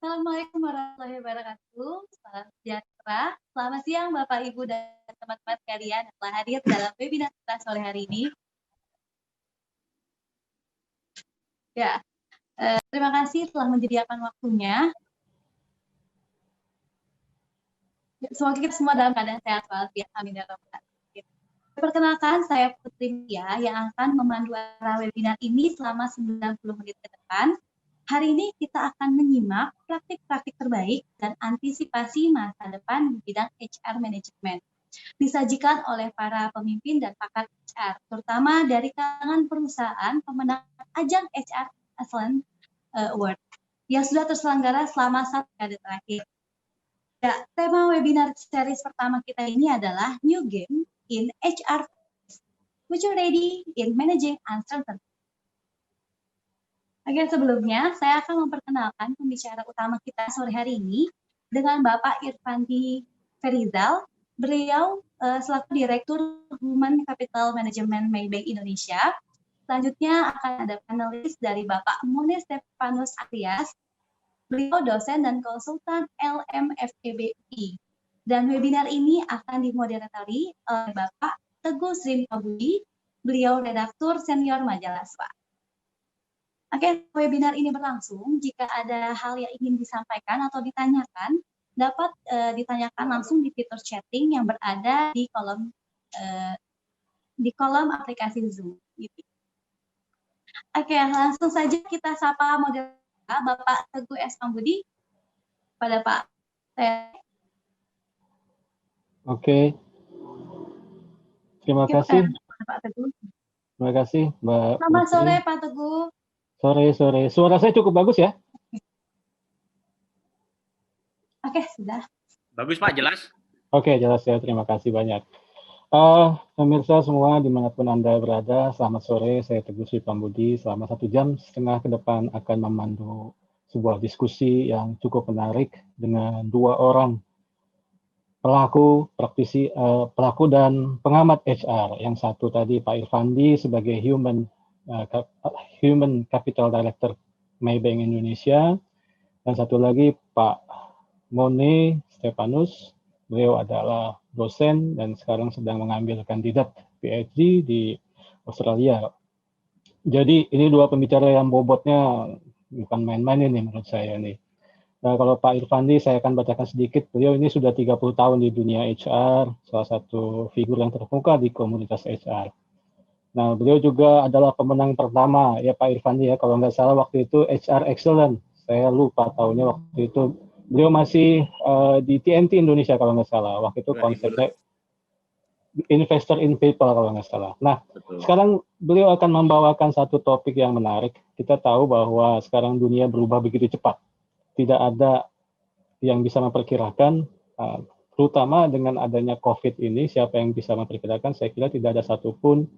Assalamualaikum warahmatullahi wabarakatuh. Salam sejahtera. Selamat siang Bapak, Ibu, dan teman-teman sekalian yang telah hadir dalam webinar kita sore hari ini. Ya, terima kasih telah menyediakan waktunya. Semoga kita semua dalam keadaan sehat walafiat. Amin ya rabbal alamin. Perkenalkan, saya Putri Mia yang akan memandu acara webinar ini selama 90 menit ke depan. Hari ini kita akan menyimak praktik-praktik terbaik dan antisipasi masa depan di bidang HR Management. Disajikan oleh para pemimpin dan pakar HR, terutama dari kalangan perusahaan pemenang ajang HR Excellence Award yang sudah terselenggara selama 1 dekade terakhir. Ya, tema webinar series pertama kita ini adalah New Game in HR, Future Ready in Managing Uncertainty. Oke, sebelumnya saya akan memperkenalkan pembicara utama kita sore hari ini dengan Bapak Irfandi Ferizal. Beliau selaku Direktur Human Capital Management Maybank Indonesia. Selanjutnya akan ada panelis dari Bapak Mone Stefanus Arias. Beliau dosen dan konsultan LMFEBI. Dan webinar ini akan dimoderatori oleh Bapak Teguh Sri Pabudi. Beliau redaktur senior majalah SWA. Oke, webinar ini berlangsung. Jika ada hal yang ingin disampaikan atau ditanyakan, dapat ditanyakan langsung di fitur chatting yang berada di kolom aplikasi Zoom. Oke, langsung saja kita sapa moderator Bapak Teguh S. Pambudi pada Pak. Oke, terima kasih. Pak Teguh. Terima kasih, Mbak. Selamat sore, Pak Teguh. Sore. Suara saya cukup bagus ya? Oke, sudah. Bagus, Pak, jelas. Oke, jelas ya. Terima kasih banyak. Pemirsa semua, dimanapun Anda berada, selamat sore. Saya Teguh Sri Pambudi. Selama 1,5 jam ke depan akan memandu sebuah diskusi yang cukup menarik dengan 2 orang pelaku, praktisi, pelaku dan pengamat HR. Yang satu tadi Pak Irfandi sebagai Human Capital Director Maybank Indonesia, dan satu lagi Pak Mone Stefanus. Beliau adalah dosen dan sekarang sedang mengambil kandidat PhD di Australia. Jadi ini 2 pembicara yang bobotnya bukan main-main ini menurut saya nih. Nah, kalau Pak Irfandi saya akan bacakan sedikit. Beliau ini sudah 30 tahun di dunia HR, salah satu figur yang terkemuka di komunitas HR. Nah, beliau juga adalah pemenang pertama, ya Pak Irfandi ya, kalau nggak salah waktu itu HR Excellence. Saya lupa tahunnya waktu itu. Beliau masih di TNT Indonesia kalau nggak salah. Waktu itu konsepnya Investor in People kalau nggak salah. Nah, sekarang beliau akan membawakan satu topik yang menarik. Kita tahu bahwa sekarang dunia berubah begitu cepat. Tidak ada yang bisa memperkirakan, terutama dengan adanya COVID ini, siapa yang bisa memperkirakan? Saya kira tidak ada satupun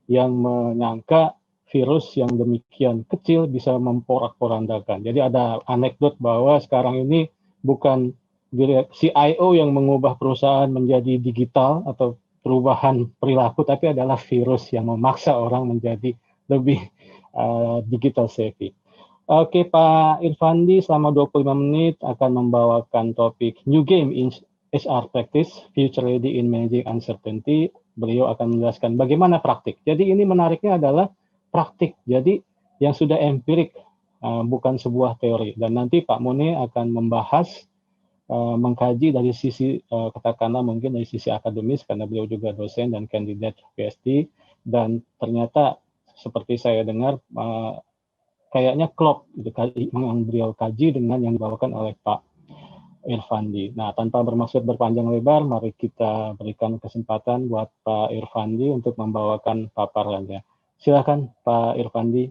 yang menyangka virus yang demikian kecil bisa memporak-porandakan. Jadi ada anekdot bahwa sekarang ini bukan CIO yang mengubah perusahaan menjadi digital atau perubahan perilaku, tapi adalah virus yang memaksa orang menjadi lebih digital savvy. Oke, Pak Irfandi selama 25 menit akan membawakan topik New Game in HR Practice, Future Ready in Managing Uncertainty. Beliau akan menjelaskan bagaimana praktik. Jadi ini menariknya adalah praktik. Jadi yang sudah empirik, bukan sebuah teori. Dan nanti Pak Mone akan membahas, mengkaji dari sisi, katakanlah mungkin dari sisi akademis, karena beliau juga dosen dan kandidat PhD. Dan ternyata seperti saya dengar, kayaknya klop gitu, yang beliau kaji dengan yang dibawakan oleh Pak Irfandi. Nah, tanpa bermaksud berpanjang lebar, mari kita berikan kesempatan buat Pak Irfandi untuk membawakan paparannya. Silakan Pak Irfandi.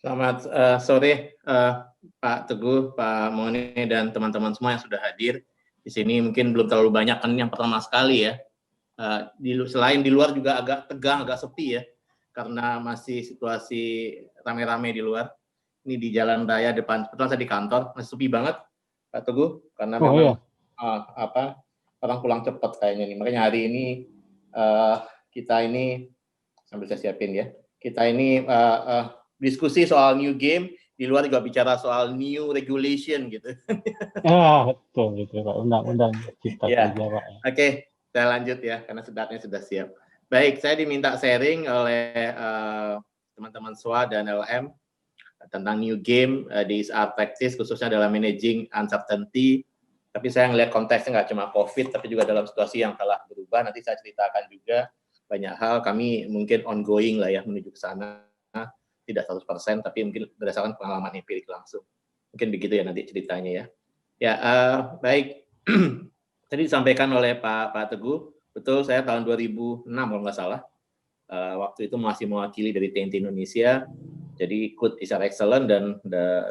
Selamat sore Pak Teguh, Pak Mone, dan teman-teman semua yang sudah hadir di sini. Mungkin belum terlalu banyak kan yang pertama sekali ya. Selain di luar juga agak tegang, agak sepi ya, karena masih situasi rame-rame di luar. Ini di jalan raya depan, kebetulan saya di kantor, masih sepi banget, Pak Teguh, karena memang orang pulang cepat kayaknya nih. Makanya hari ini kita ini, sambil saya siapin ya, kita ini diskusi soal New Game di luar juga bicara soal new regulation gitu. Betul gitu Pak, undang-undang cipta Ya, kerja Pak. oke, saya lanjut ya karena sedatnya sudah siap. Baik, saya diminta sharing oleh teman-teman SWA dan LM tentang new game di art practice khususnya dalam managing uncertainty. Tapi saya ngelihat konteksnya nggak cuma COVID, tapi juga dalam situasi yang telah berubah. Nanti saya ceritakan juga banyak hal. Kami mungkin ongoing lah ya menuju ke sana. Tidak 100%, tapi mungkin berdasarkan pengalaman empirik langsung. Mungkin begitu ya nanti ceritanya ya. Ya, baik. Tadi disampaikan oleh Pak Teguh, betul saya tahun 2006 kalau nggak salah. Waktu itu masih mewakili dari TNT Indonesia, jadi ikut ISAR Excellent dan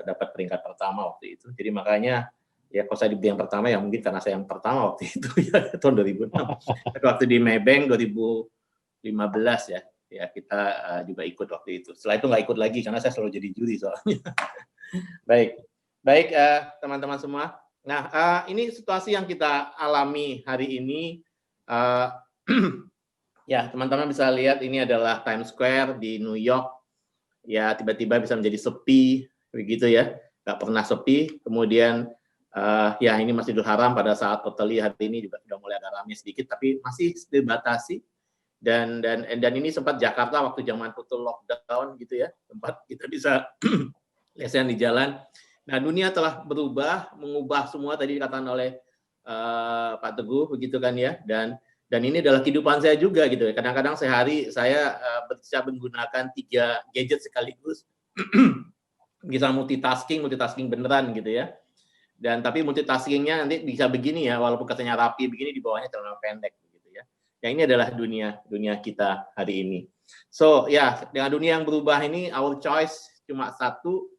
dapat peringkat pertama waktu itu. Jadi makanya ya kalau saya dibilang pertama ya mungkin karena saya yang pertama waktu itu ya tahun 2006. Tapi waktu di Maybank 2015 ya kita juga ikut waktu itu. Setelah itu nggak ikut lagi karena saya selalu jadi juri soalnya. Baik teman-teman semua. Nah ini situasi yang kita alami hari ini. Ya teman-teman bisa lihat ini adalah Times Square di New York. Ya tiba-tiba bisa menjadi sepi begitu ya. Nggak pernah sepi. Kemudian ya ini Masjidil Haram pada saat totally hari ini juga sudah mulai agak ramai sedikit, tapi masih dibatasi. Dan ini sempat Jakarta waktu zaman betul lockdown gitu ya, tempat kita bisa lesehan di jalan. Nah dunia telah berubah, mengubah semua tadi dikatakan oleh Pak Teguh begitu kan ya. Dan ini adalah kehidupan saya juga gitu ya. Kadang-kadang sehari saya bisa menggunakan 3 gadget sekaligus, bisa multitasking beneran gitu ya. Dan tapi multitaskingnya nanti bisa begini ya, walaupun katanya rapi begini di bawahnya celana pendek. Ya ini adalah dunia kita hari ini. So ya dengan dunia yang berubah ini our choice cuma satu,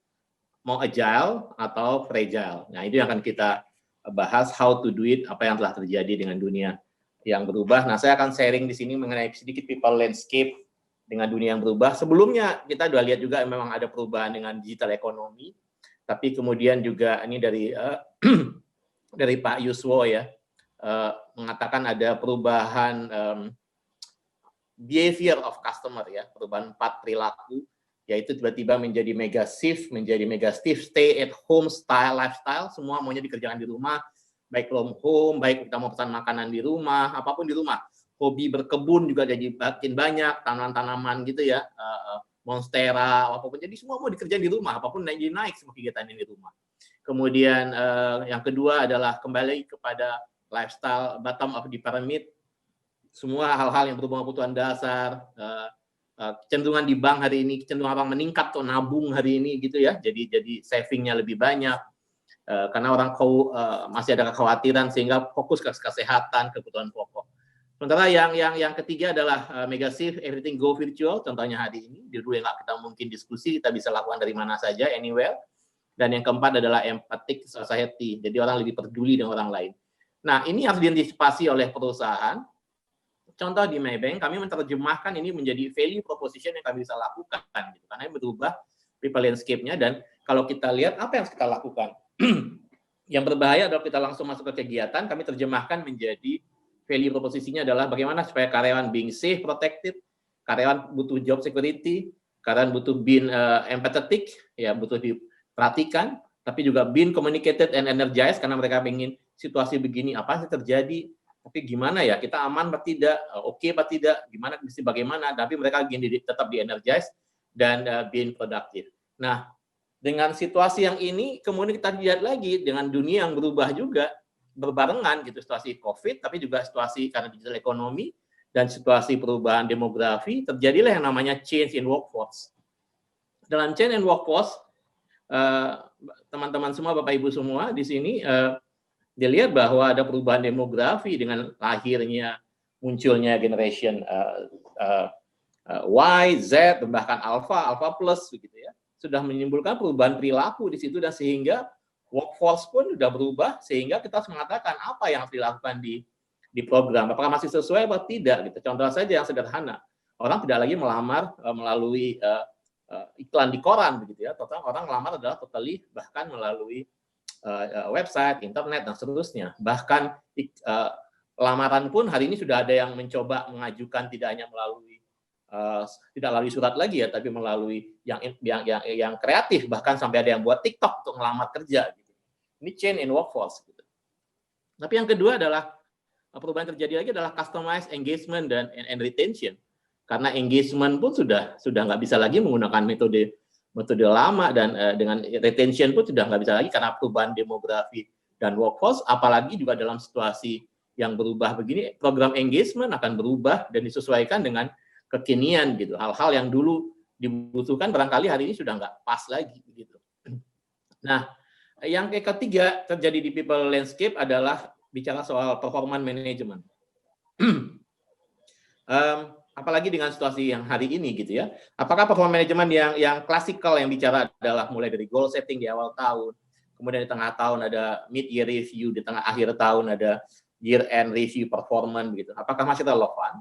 mau agile atau fragile. Nah itu yang akan kita bahas how to do it, apa yang telah terjadi dengan dunia yang berubah. Nah saya akan sharing di sini mengenai sedikit people landscape dengan dunia yang berubah. Sebelumnya kita sudah lihat juga memang ada perubahan dengan digital ekonomi, tapi kemudian juga ini dari dari Pak Yuswo ya. Mengatakan ada perubahan behavior of customer ya, perubahan 4 perilaku, yaitu tiba-tiba menjadi mega shift, stay at home style lifestyle, semua maunya dikerjakan di rumah, baik home, baik kita mau pesan makanan di rumah, apapun di rumah. Hobi berkebun juga jadi makin banyak, tanaman-tanaman gitu ya, monstera, apapun. Jadi semua mau dikerjain di rumah, apapun naik semua kegiatan ini di rumah. Kemudian yang kedua adalah kembali kepada lifestyle bottom of the pyramid, semua hal-hal yang berhubungan kebutuhan dasar, kecenderungan di bank hari ini, kecenderungan orang meningkat atau nabung hari ini gitu ya, jadi savingnya lebih banyak, karena orang masih ada kekhawatiran sehingga fokus ke kesehatan, kebutuhan pokok. Sementara yang ketiga adalah mega shift, everything go virtual, contohnya hari ini, dulu yang nggak kita mungkin diskusi, kita bisa lakukan dari mana saja, anywhere. Dan yang keempat adalah empathic society, jadi orang lebih peduli dengan orang lain. Nah, ini harus diantisipasi oleh perusahaan. Contoh di Maybank, kami menerjemahkan ini menjadi value proposition yang kami bisa lakukan, gitu. Karena berubah people landscape-nya, dan kalau kita lihat apa yang harus kita lakukan. Yang berbahaya adalah kita langsung masuk ke kegiatan, kami terjemahkan menjadi value proposition-nya adalah bagaimana supaya karyawan being safe, protected, karyawan butuh job security, karyawan butuh being empathetic, ya butuh diperhatikan, tapi juga being communicated and energized, karena mereka ingin situasi begini, apa sih terjadi, tapi gimana ya, kita aman atau tidak, oke atau tidak, gimana, mesti bagaimana, tapi mereka ingin tetap di-energize dan being productive. Nah, dengan situasi yang ini, kemudian kita lihat lagi dengan dunia yang berubah juga, berbarengan gitu, situasi COVID, tapi juga situasi karena digital ekonomi, dan situasi perubahan demografi, terjadilah yang namanya change in workforce. Dalam change in workforce, teman-teman semua, Bapak Ibu semua di sini, dilihat bahwa ada perubahan demografi dengan lahirnya, munculnya generation Y, Z, bahkan Alpha Plus, begitu ya, sudah menimbulkan perubahan perilaku di situ, dan sehingga workforce pun sudah berubah, sehingga kita harus mengatakan apa yang harus dilakukan di program, apakah masih sesuai atau tidak, gitu. Contoh saja yang sederhana, orang tidak lagi melamar melalui iklan di koran, begitu ya, total orang melamar adalah totally bahkan melalui website, internet, dan seterusnya. Bahkan lamaran pun hari ini sudah ada yang mencoba mengajukan tidak hanya melalui tidak melalui surat lagi ya, tapi melalui yang kreatif, bahkan sampai ada yang buat TikTok untuk ngelamar kerja. Gitu. Ini change in workforce. Gitu. Tapi yang kedua adalah perubahan terjadi lagi adalah customized engagement and retention. Karena engagement pun sudah nggak bisa lagi menggunakan metode lama, dan dengan retention pun sudah nggak bisa lagi karena perubahan demografi dan workforce. Apalagi juga dalam situasi yang berubah begini, program engagement akan berubah dan disesuaikan dengan kekinian gitu. Hal-hal yang dulu dibutuhkan barangkali hari ini sudah nggak pas lagi gitu. Nah, yang ketiga terjadi di people landscape adalah bicara soal performance management. Apalagi dengan situasi yang hari ini gitu ya. Apakah performance management yang klasikal yang bicara adalah mulai dari goal setting di awal tahun, kemudian di tengah tahun ada mid year review, di tengah akhir tahun ada year end review performance gitu. Apakah masih relevan?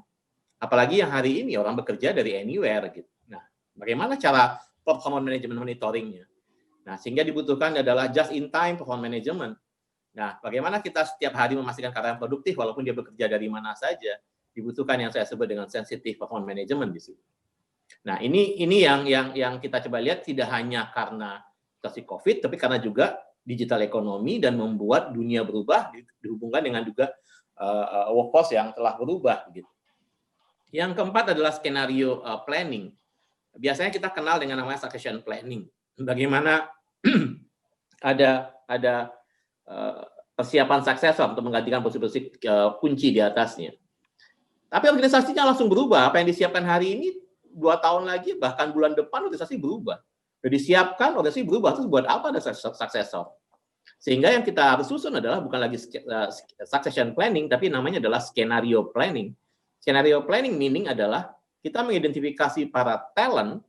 Apalagi yang hari ini orang bekerja dari anywhere gitu. Nah, bagaimana cara performance management monitoringnya? Nah, sehingga dibutuhkan adalah just in time performance management. Nah, bagaimana kita setiap hari memastikan karyawan produktif walaupun dia bekerja dari mana saja? Dibutuhkan yang saya sebut dengan sensitive performance management di situ. Nah, ini yang kita coba lihat tidak hanya karena situasi COVID, tapi karena juga digital ekonomi dan membuat dunia berubah dihubungkan dengan juga workforce yang telah berubah gitu. Yang keempat adalah skenario planning. Biasanya kita kenal dengan namanya succession planning. Bagaimana ada persiapan suksesor untuk menggantikan posisi kunci di atasnya. Tapi organisasinya langsung berubah. Apa yang disiapkan hari ini 2 tahun lagi, bahkan bulan depan organisasi berubah. Sudah disiapkan, organisasi berubah. Terus buat apa ada suksesor? Sehingga yang kita harus susun adalah bukan lagi succession planning, tapi namanya adalah skenario planning. Skenario planning meaning adalah kita mengidentifikasi para talent,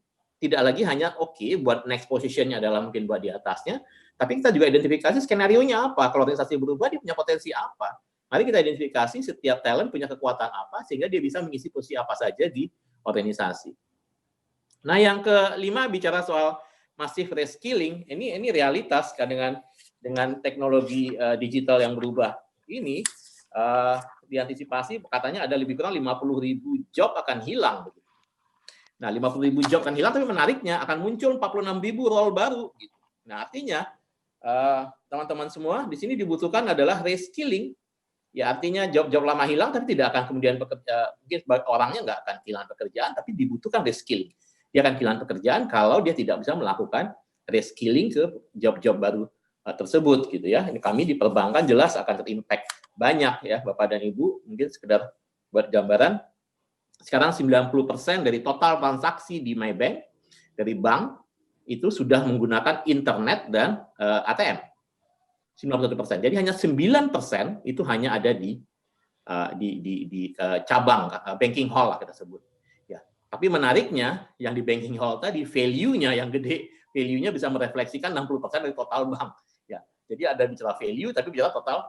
tidak lagi hanya buat next position-nya adalah mungkin buat di atasnya, tapi kita juga identifikasi skenario-nya apa. Kalau organisasi berubah, dia punya potensi apa. Mari kita identifikasi setiap talent punya kekuatan apa, sehingga dia bisa mengisi posisi apa saja di organisasi. Nah, yang kelima bicara soal massive reskilling, ini realitas kan dengan teknologi digital yang berubah. Ini diantisipasi katanya ada lebih kurang 50.000 job akan hilang. Nah, 50.000 job akan hilang, tapi menariknya akan muncul 46.000 role baru. Nah, artinya teman-teman semua di sini dibutuhkan adalah reskilling. Ya, artinya job-job lama hilang, tapi tidak akan kemudian mungkin orangnya nggak akan kehilangan pekerjaan, tapi dibutuhkan reskilling. Dia akan kehilangan pekerjaan kalau dia tidak bisa melakukan reskilling ke job-job baru tersebut gitu ya. Ini kami di perbankan jelas akan terimpact banyak ya Bapak dan Ibu. Mungkin sekedar buat gambaran, sekarang 90% dari total transaksi di MyBank dari bank itu sudah menggunakan internet dan ATM. 91%. Jadi hanya 9% itu hanya ada di cabang banking hall lah kita sebut. Ya. Tapi menariknya yang di banking hall tadi value-nya yang gede, value-nya bisa merefleksikan 60% dari total bank. Ya. Jadi ada bicara value tapi bicara total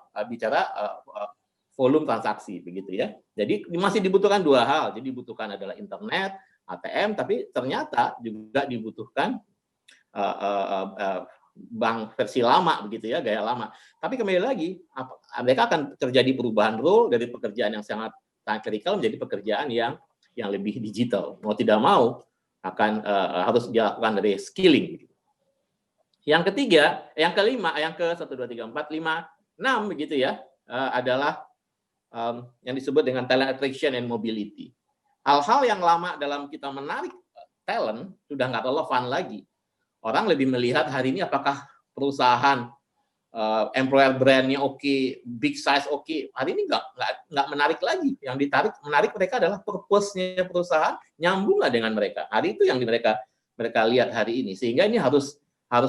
volume transaksi begitu ya. Jadi masih dibutuhkan 2 hal. Jadi dibutuhkan adalah internet, ATM, tapi ternyata juga dibutuhkan bank versi lama begitu ya, gaya lama. Tapi kembali lagi, mereka akan terjadi perubahan role dari pekerjaan yang sangat critical menjadi pekerjaan yang lebih digital. Mau tidak mau akan harus dilakukan dari skilling. Yang ketiga, yang kelima, yang ke 1, 2, 3, 4, 5, 6 begitu ya, adalah yang disebut dengan talent attraction and mobility. Hal-hal yang lama dalam kita menarik talent sudah nggak relevan lagi. Orang lebih melihat hari ini apakah perusahaan employer brand-nya oke, big size oke. Hari ini nggak menarik lagi. Yang menarik mereka adalah purpose-nya perusahaan nyambung nggak dengan mereka. Hari itu yang mereka lihat hari ini. Sehingga ini harus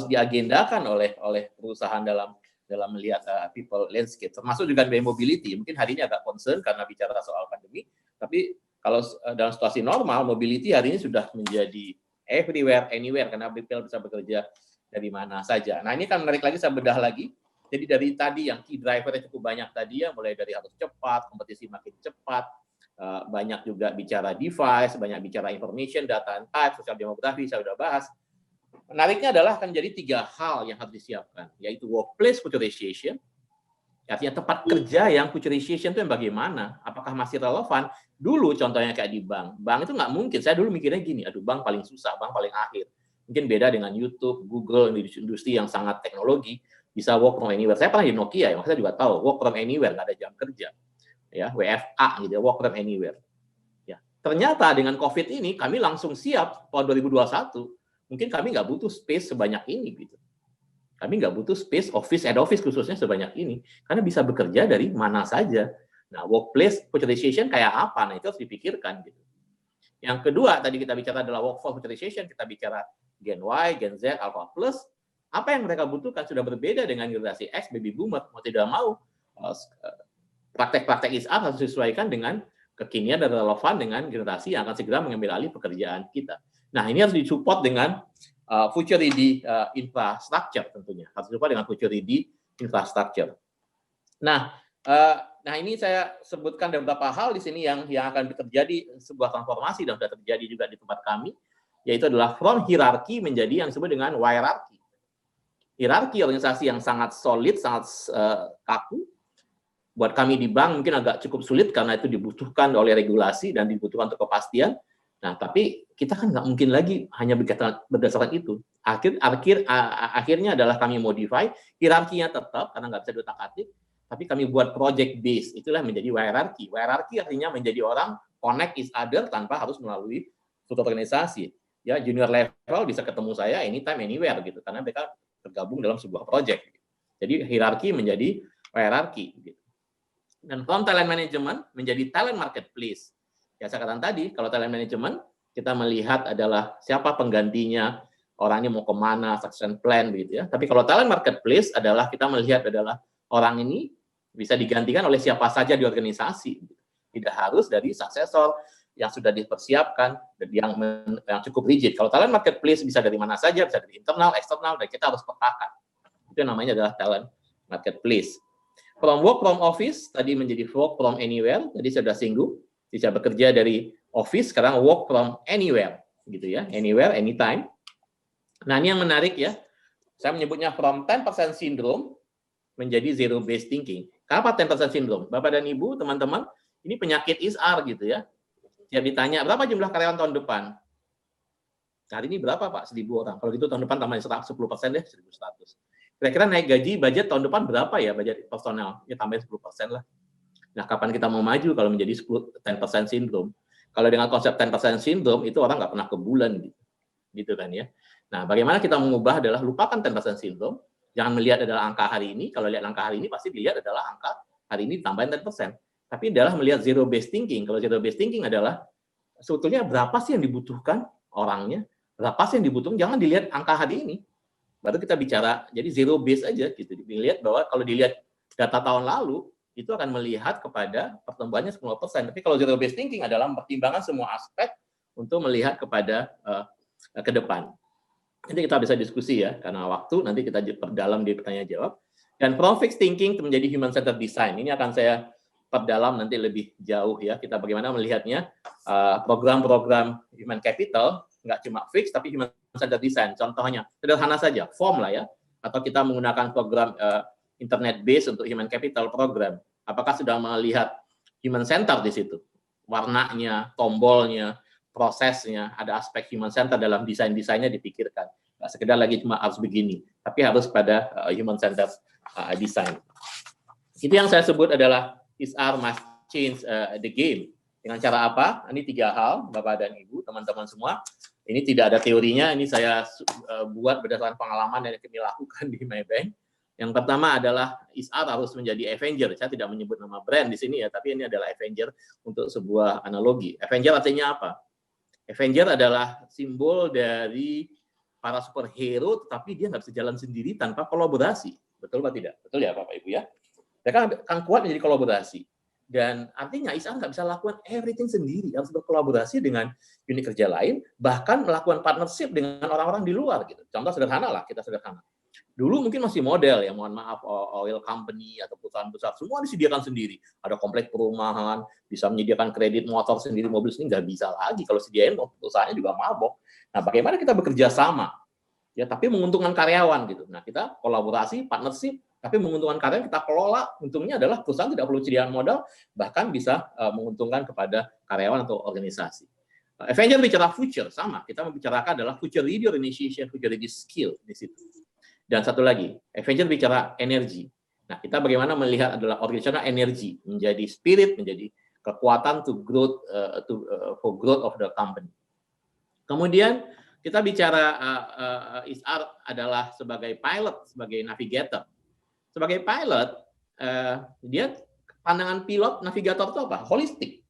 diagendakan oleh perusahaan dalam melihat people landscape. Termasuk juga dari mobility. Mungkin hari ini agak concern karena bicara soal pandemi. Tapi kalau dalam situasi normal, mobility hari ini sudah menjadi everywhere, anywhere, karena people bisa bekerja dari mana saja. Nah, ini kan menarik lagi, saya bedah lagi. Jadi dari tadi yang key driver-nya cukup banyak tadi ya, mulai dari harus cepat, kompetisi makin cepat, banyak juga bicara device, banyak bicara information, data and type, sosial demografi, saya sudah bahas. Menariknya adalah akan jadi 3 hal yang harus disiapkan, yaitu workplace futurization, artinya tempat kerja yang futurization itu yang bagaimana, apakah masih relevan, Dulu contohnya kayak di bank itu nggak mungkin. Saya dulu mikirnya gini, aduh bank paling susah, bank paling akhir. Mungkin beda dengan YouTube, Google, industri yang sangat teknologi, bisa work from anywhere. Saya pernah di Nokia, ya, saya juga tahu work from anywhere, nggak ada jam kerja, ya WFA gitu, work from anywhere. Ya, ternyata dengan COVID ini kami langsung siap tahun 2021. Mungkin kami nggak butuh space sebanyak ini gitu. Kami nggak butuh space head office khususnya sebanyak ini, karena bisa bekerja dari mana saja. Nah, workplace futurization kayak apa? Nah, itu harus dipikirkan gitu. Yang kedua, tadi kita bicara adalah workforce futurization, kita bicara Gen Y, Gen Z, Alpha Plus. Apa yang mereka butuhkan sudah berbeda dengan generasi X, baby boomer. Mau tidak mau, praktek-praktek ISR harus disesuaikan dengan kekinian dan relevan dengan generasi yang akan segera mengambil alih pekerjaan kita. Nah, ini harus disupport dengan future ready infrastructure tentunya. Harus disupport dengan future ready infrastructure. Nah, ini saya sebutkan beberapa hal di sini yang akan terjadi sebuah transformasi dan sudah terjadi juga di tempat kami, yaitu adalah from hierarki menjadi yang disebut dengan hierarchy. Hierarki organisasi yang sangat solid, sangat kaku. Buat kami di bank mungkin agak cukup sulit karena itu dibutuhkan oleh regulasi dan dibutuhkan untuk kepastian. Nah, tapi kita kan nggak mungkin lagi hanya berdasarkan itu. Akhirnya adalah kami modify, hierarkinya tetap karena nggak bisa diotak-atik, tapi kami buat project base, itulah menjadi hierarchy. Hierarchy artinya menjadi orang connect each other tanpa harus melalui suatu organisasi. Ya, junior level bisa ketemu saya anytime, anywhere gitu, karena mereka tergabung dalam sebuah project. Jadi hierarki menjadi hierarchy. Gitu. Dan from talent management menjadi talent marketplace. Ya, saya katakan tadi, kalau talent management, kita melihat adalah siapa penggantinya, orang ini mau kemana, succession plan, begitu ya. Tapi kalau talent marketplace adalah kita melihat adalah orang ini bisa digantikan oleh siapa saja di organisasi. Tidak harus dari suksesor yang sudah dipersiapkan, yang cukup rigid. Kalau talent marketplace bisa dari mana saja, bisa dari internal, eksternal, dan kita harus petakan. Itu namanya adalah talent marketplace. From work from office, tadi menjadi work from anywhere, tadi sudah singgung, bisa bekerja dari office, sekarang work from anywhere, gitu ya, anywhere, anytime. Nah, ini yang menarik ya, saya menyebutnya from 10% syndrome menjadi zero based thinking. Apa 10% syndrome? Bapak dan Ibu, teman-teman, ini penyakit ISR gitu ya. Siap ditanya, berapa jumlah karyawan tahun depan? Hari ini berapa Pak? 1.000 orang. Kalau gitu tahun depan tambah 10% deh, 1.100. Kira-kira naik gaji, budget tahun depan berapa ya budget personal? Ya tambahin 10% lah. Nah, kapan kita mau maju kalau menjadi 10% syndrome? Kalau dengan konsep 10% syndrome, itu orang nggak pernah ke bulan gitu kan ya. Nah, bagaimana kita mengubah adalah lupakan 10% syndrome, jangan melihat adalah angka hari ini, kalau lihat angka hari ini pasti dilihat adalah angka hari ini tambahin 10%. Tapi adalah melihat zero based thinking. Kalau zero based thinking adalah sebetulnya berapa sih yang dibutuhkan orangnya, berapa sih yang dibutuhkan, jangan dilihat angka hari ini. Baru kita bicara, jadi zero base aja gitu. Dilihat bahwa kalau dilihat data tahun lalu, itu akan melihat kepada pertumbuhannya 10%. Tapi kalau zero based thinking adalah mempertimbangkan semua aspek untuk melihat kepada ke depan. Nanti kita bisa diskusi ya, karena waktu nanti kita perdalam di pertanyaan jawab. Dan from fixed thinking menjadi human centered design. Ini akan saya perdalam nanti lebih jauh ya. Kita bagaimana melihatnya program-program human capital nggak cuma fix tapi human centered design. Contohnya sederhana saja, form lah ya. Atau kita menggunakan program internet based untuk human capital program. Apakah sudah melihat human center di situ? Warnanya, tombolnya, prosesnya, ada aspek human center dalam desain-desainnya dipikirkan. Nggak sekedar lagi cuma harus begini, tapi harus pada human center design. Itu yang saya sebut adalah ISR must change the game. Dengan cara apa? Ini 3 hal, Bapak dan Ibu, teman-teman semua. Ini tidak ada teorinya, ini saya buat berdasarkan pengalaman yang kami lakukan di Maybank. Yang pertama adalah ISR harus menjadi Avenger. Saya tidak menyebut nama brand di sini ya, tapi ini adalah Avenger untuk sebuah analogi. Avenger artinya apa? Avenger adalah simbol dari para superhero, tetapi dia nggak bisa jalan sendiri tanpa kolaborasi. Betul apa tidak? Betul ya Bapak Ibu ya? Mereka akan kuat menjadi kolaborasi. Dan artinya ISR nggak bisa lakukan everything sendiri, harus berkolaborasi dengan unit kerja lain, bahkan melakukan partnership dengan orang-orang di luar. Gitu. Contoh sederhana lah, kita sederhana. Dulu mungkin masih model ya, mohon maaf, oil company atau perusahaan besar, semua disediakan sendiri. Ada komplek perumahan, bisa menyediakan kredit motor sendiri, mobil sendiri, nggak bisa lagi. Kalau sediain, perusahaannya juga mabok. Nah, bagaimana kita bekerja sama? Ya, tapi menguntungkan karyawan gitu. Nah, kita kolaborasi, partnership, Tapi menguntungkan karyawan kita kelola, untungnya adalah perusahaan tidak perlu sediaan modal, bahkan bisa menguntungkan kepada karyawan atau organisasi. Avenger bicara future, sama. Kita membicarakan adalah future ready organization, future ready skill di situ. Dan satu lagi, Avenger bicara energi. Nah, kita bagaimana melihat adalah organizational energy, menjadi spirit, menjadi kekuatan to growth, for growth of the company. Kemudian kita bicara HR adalah sebagai pilot, sebagai navigator. Sebagai pilot, dia pandangan pilot navigator itu apa? Holistik.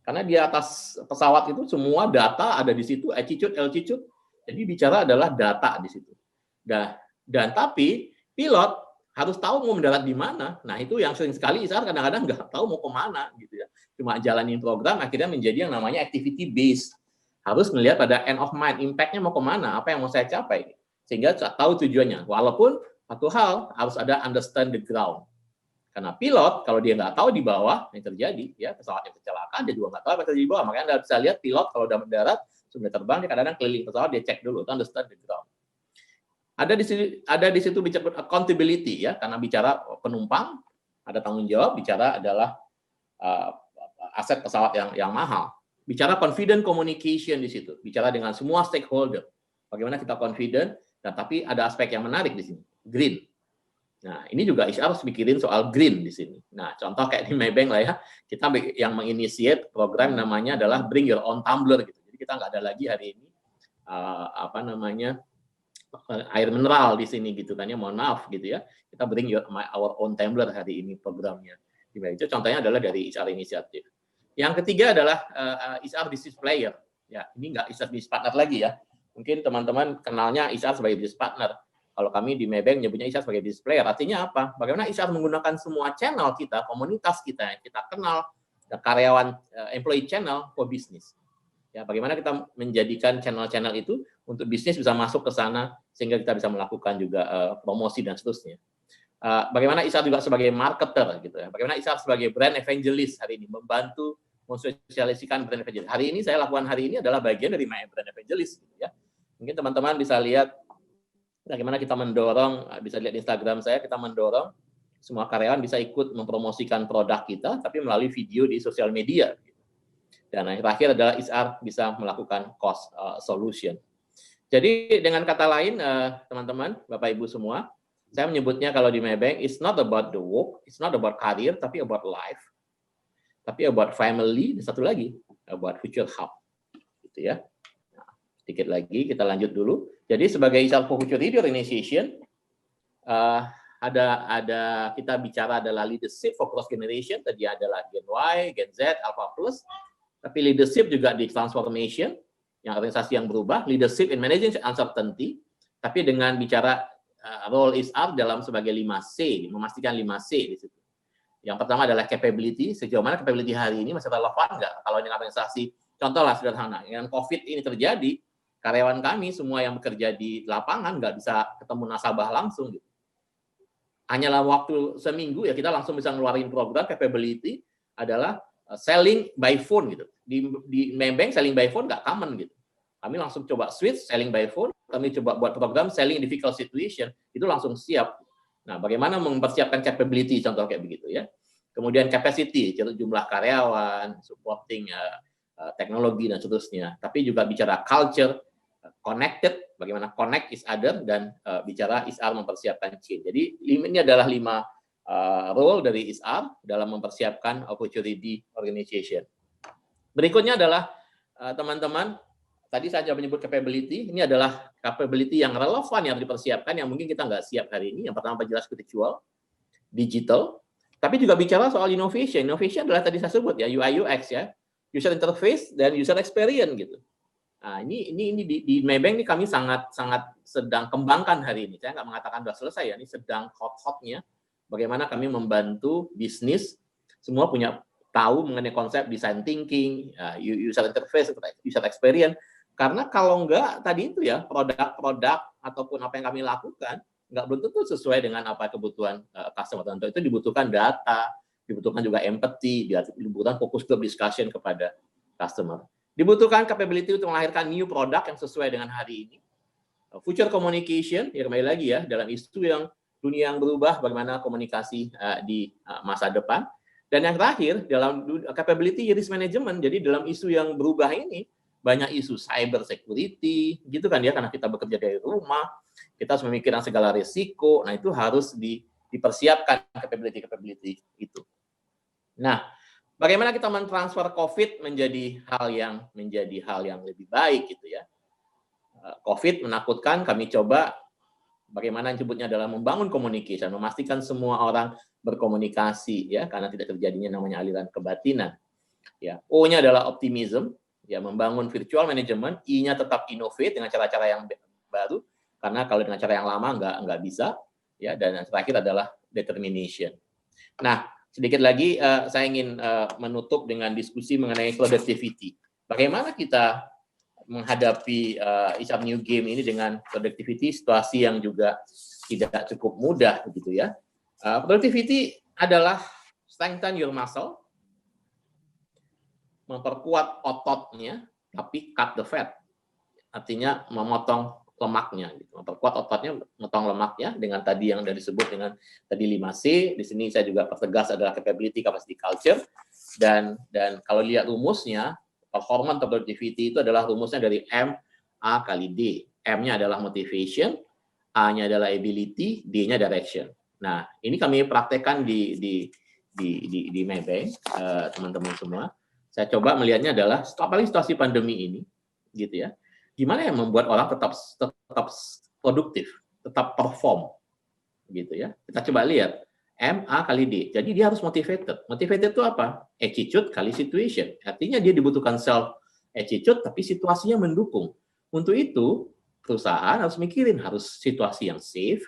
Karena di atas pesawat itu semua data ada di situ, attitude, altitude. Jadi bicara adalah data di situ. Dan tapi pilot harus tahu mau mendarat di mana. Nah, itu yang sering sekali HR kadang-kadang nggak tahu mau kemana gitu ya. Cuma jalanin program akhirnya menjadi yang namanya activity based. Harus melihat pada end of mind, impact-nya mau kemana, apa yang mau saya capai. Sehingga tahu tujuannya. Walaupun satu hal harus ada understand the ground. Karena pilot, kalau dia nggak tahu di bawah, yang terjadi, ya pesawatnya kecelakaan, dia juga nggak tahu apa yang terjadi di bawah. Makanya Anda bisa lihat pilot kalau udah mendarat, sudah terbang, dia kadang-kadang keliling pesawat, dia cek dulu, understand the ground. Ada di situ bicara accountability, ya, karena bicara penumpang, ada tanggung jawab, bicara adalah aset pesawat yang mahal. Bicara confident communication di situ, bicara dengan semua stakeholder. Bagaimana kita confident, nah, tapi ada aspek yang menarik di sini, green. Nah, ini juga HR harus mikirin soal green di sini. Nah, contoh kayak di Maybank lah ya, kita yang menginisiate program namanya adalah Bring Your Own Tumbler gitu. Jadi kita nggak ada lagi hari ini air mineral di sini gitu kan ya, mohon maaf gitu ya. Kita Bring Our Own Tumbler hari ini programnya. Itu contohnya adalah dari HR inisiatif. Yang ketiga adalah HR business player. Ya, ini nggak HR business partner lagi ya. Mungkin teman-teman kenalnya HR sebagai business partner. Kalau kami di Maybank nyebutnya HR sebagai business player, artinya apa? Bagaimana HR menggunakan semua channel kita, komunitas kita yang kita kenal, karyawan, employee channel for business. Ya, bagaimana kita menjadikan channel-channel itu untuk bisnis bisa masuk ke sana sehingga kita bisa melakukan juga promosi dan seterusnya. Bagaimana HR juga sebagai marketer gitu ya. Bagaimana HR sebagai brand evangelist hari ini membantu mensosialisasikan brand evangelist. Hari ini saya lakukan hari ini adalah bagian dari my brand evangelist gitu ya. Mungkin teman-teman bisa lihat bagaimana kita mendorong, bisa lihat di Instagram saya, kita mendorong semua karyawan bisa ikut mempromosikan produk kita, tapi melalui video di sosial media. Dan yang terakhir adalah HR bisa melakukan cost solution. Jadi dengan kata lain, teman-teman, Bapak Ibu semua, saya menyebutnya kalau di Maybank, it's not about the work, it's not about career, tapi about life, tapi about family, dan satu lagi, about future hub. Gitu ya. Nah, sedikit lagi, kita lanjut dulu. Jadi sebagai HR for Future Ready Organization, ada kita bicara adalah leadership for cross generation. Tadi adalah Gen Y, Gen Z, Alpha Plus. Tapi leadership juga di transformation, yang organisasi yang berubah. Leadership in managing uncertainty. Tapi dengan bicara role HR dalam sebagai 5C, memastikan 5C di situ. Yang pertama adalah capability. Sejauh mana capability hari ini masih relevan nggak? Kalau dengan organisasi, contohlah sederhana, dengan COVID ini terjadi, karyawan kami semua yang bekerja di lapangan nggak bisa ketemu nasabah langsung gitu. Hanyalah waktu seminggu ya kita langsung bisa ngeluarin program capability adalah selling by phone gitu. Di Maybank selling by phone nggak common gitu. Kami langsung coba switch selling by phone, kami coba buat program selling difficult situation, itu langsung siap. Nah, bagaimana mempersiapkan capability contoh kayak begitu ya. Kemudian capacity, jumlah karyawan, supporting teknologi dan seterusnya. Tapi juga bicara culture, connected, bagaimana connect each other, dan bicara HR mempersiapkan change. Jadi ini adalah 5 role dari HR dalam mempersiapkan opportunity organization. Berikutnya adalah teman-teman, tadi saya menyebut capability, ini adalah capability yang relevan yang dipersiapkan, yang mungkin kita nggak siap hari ini. Yang pertama jelas spiritual, digital, tapi juga bicara soal innovation. Innovation adalah tadi saya sebut ya, UI UX ya, user interface dan user experience gitu. Nah, ini di Maybank ini kami sangat sedang kembangkan hari ini. Saya nggak mengatakan sudah selesai ya, ini sedang hot-hotnya. Bagaimana kami membantu bisnis semua punya tahu mengenai konsep design thinking, user interface, user experience. Karena kalau nggak tadi itu ya produk-produk ataupun apa yang kami lakukan nggak belum tentu sesuai dengan apa kebutuhan customer. Tentu itu dibutuhkan data, dibutuhkan juga empathy, dibutuhkan fokus group discussion kepada customer. Dibutuhkan capability untuk melahirkan new product yang sesuai dengan hari ini. Future communication, ya kembali lagi ya, dalam isu yang dunia yang berubah, bagaimana komunikasi di masa depan. Dan yang terakhir, dalam capability risk management, jadi dalam isu yang berubah ini, banyak isu cyber security, gitu kan ya, karena kita bekerja dari rumah, kita harus memikirkan segala risiko, nah itu harus dipersiapkan capability itu. Nah, bagaimana kita mentransfer COVID menjadi hal yang lebih baik gitu ya. COVID menakutkan, kami coba bagaimana disebutnya adalah membangun communication, memastikan semua orang berkomunikasi ya, karena tidak terjadinya namanya aliran kebatinan. Ya, O-nya adalah optimism, ya membangun virtual management, I-nya tetap innovate dengan cara-cara yang baru, karena kalau dengan cara yang lama nggak bisa, ya. Dan yang terakhir adalah determination. Nah, sedikit lagi saya ingin menutup dengan diskusi mengenai productivity. Bagaimana kita menghadapi ISAR New Game ini dengan productivity, situasi yang juga tidak cukup mudah begitu ya. Productivity adalah strengthen your muscle, memperkuat ototnya, tapi cut the fat, artinya memotong lemaknya. Gitu. Memperkuat ototnya, memotong lemaknya dengan tadi yang sudah disebut dengan tadi 5C. Di sini saya juga pertegas adalah capability, capacity, culture. Dan kalau lihat rumusnya, performance productivity itu adalah rumusnya dari M, A kali D. M-nya adalah motivation, A-nya adalah ability, D-nya direction. Nah, ini kami praktekkan di Maybank, teman-teman semua. Saya coba melihatnya adalah apalagi situasi pandemi ini, gitu ya. Gimana yang membuat orang tetap produktif, tetap perform, gitu ya. Kita coba lihat. M, A kali D. Jadi dia harus motivated. Motivated itu apa? Attitude kali situation. Artinya dia dibutuhkan self attitude, tapi situasinya mendukung. Untuk itu, perusahaan harus mikirin, harus situasi yang safe,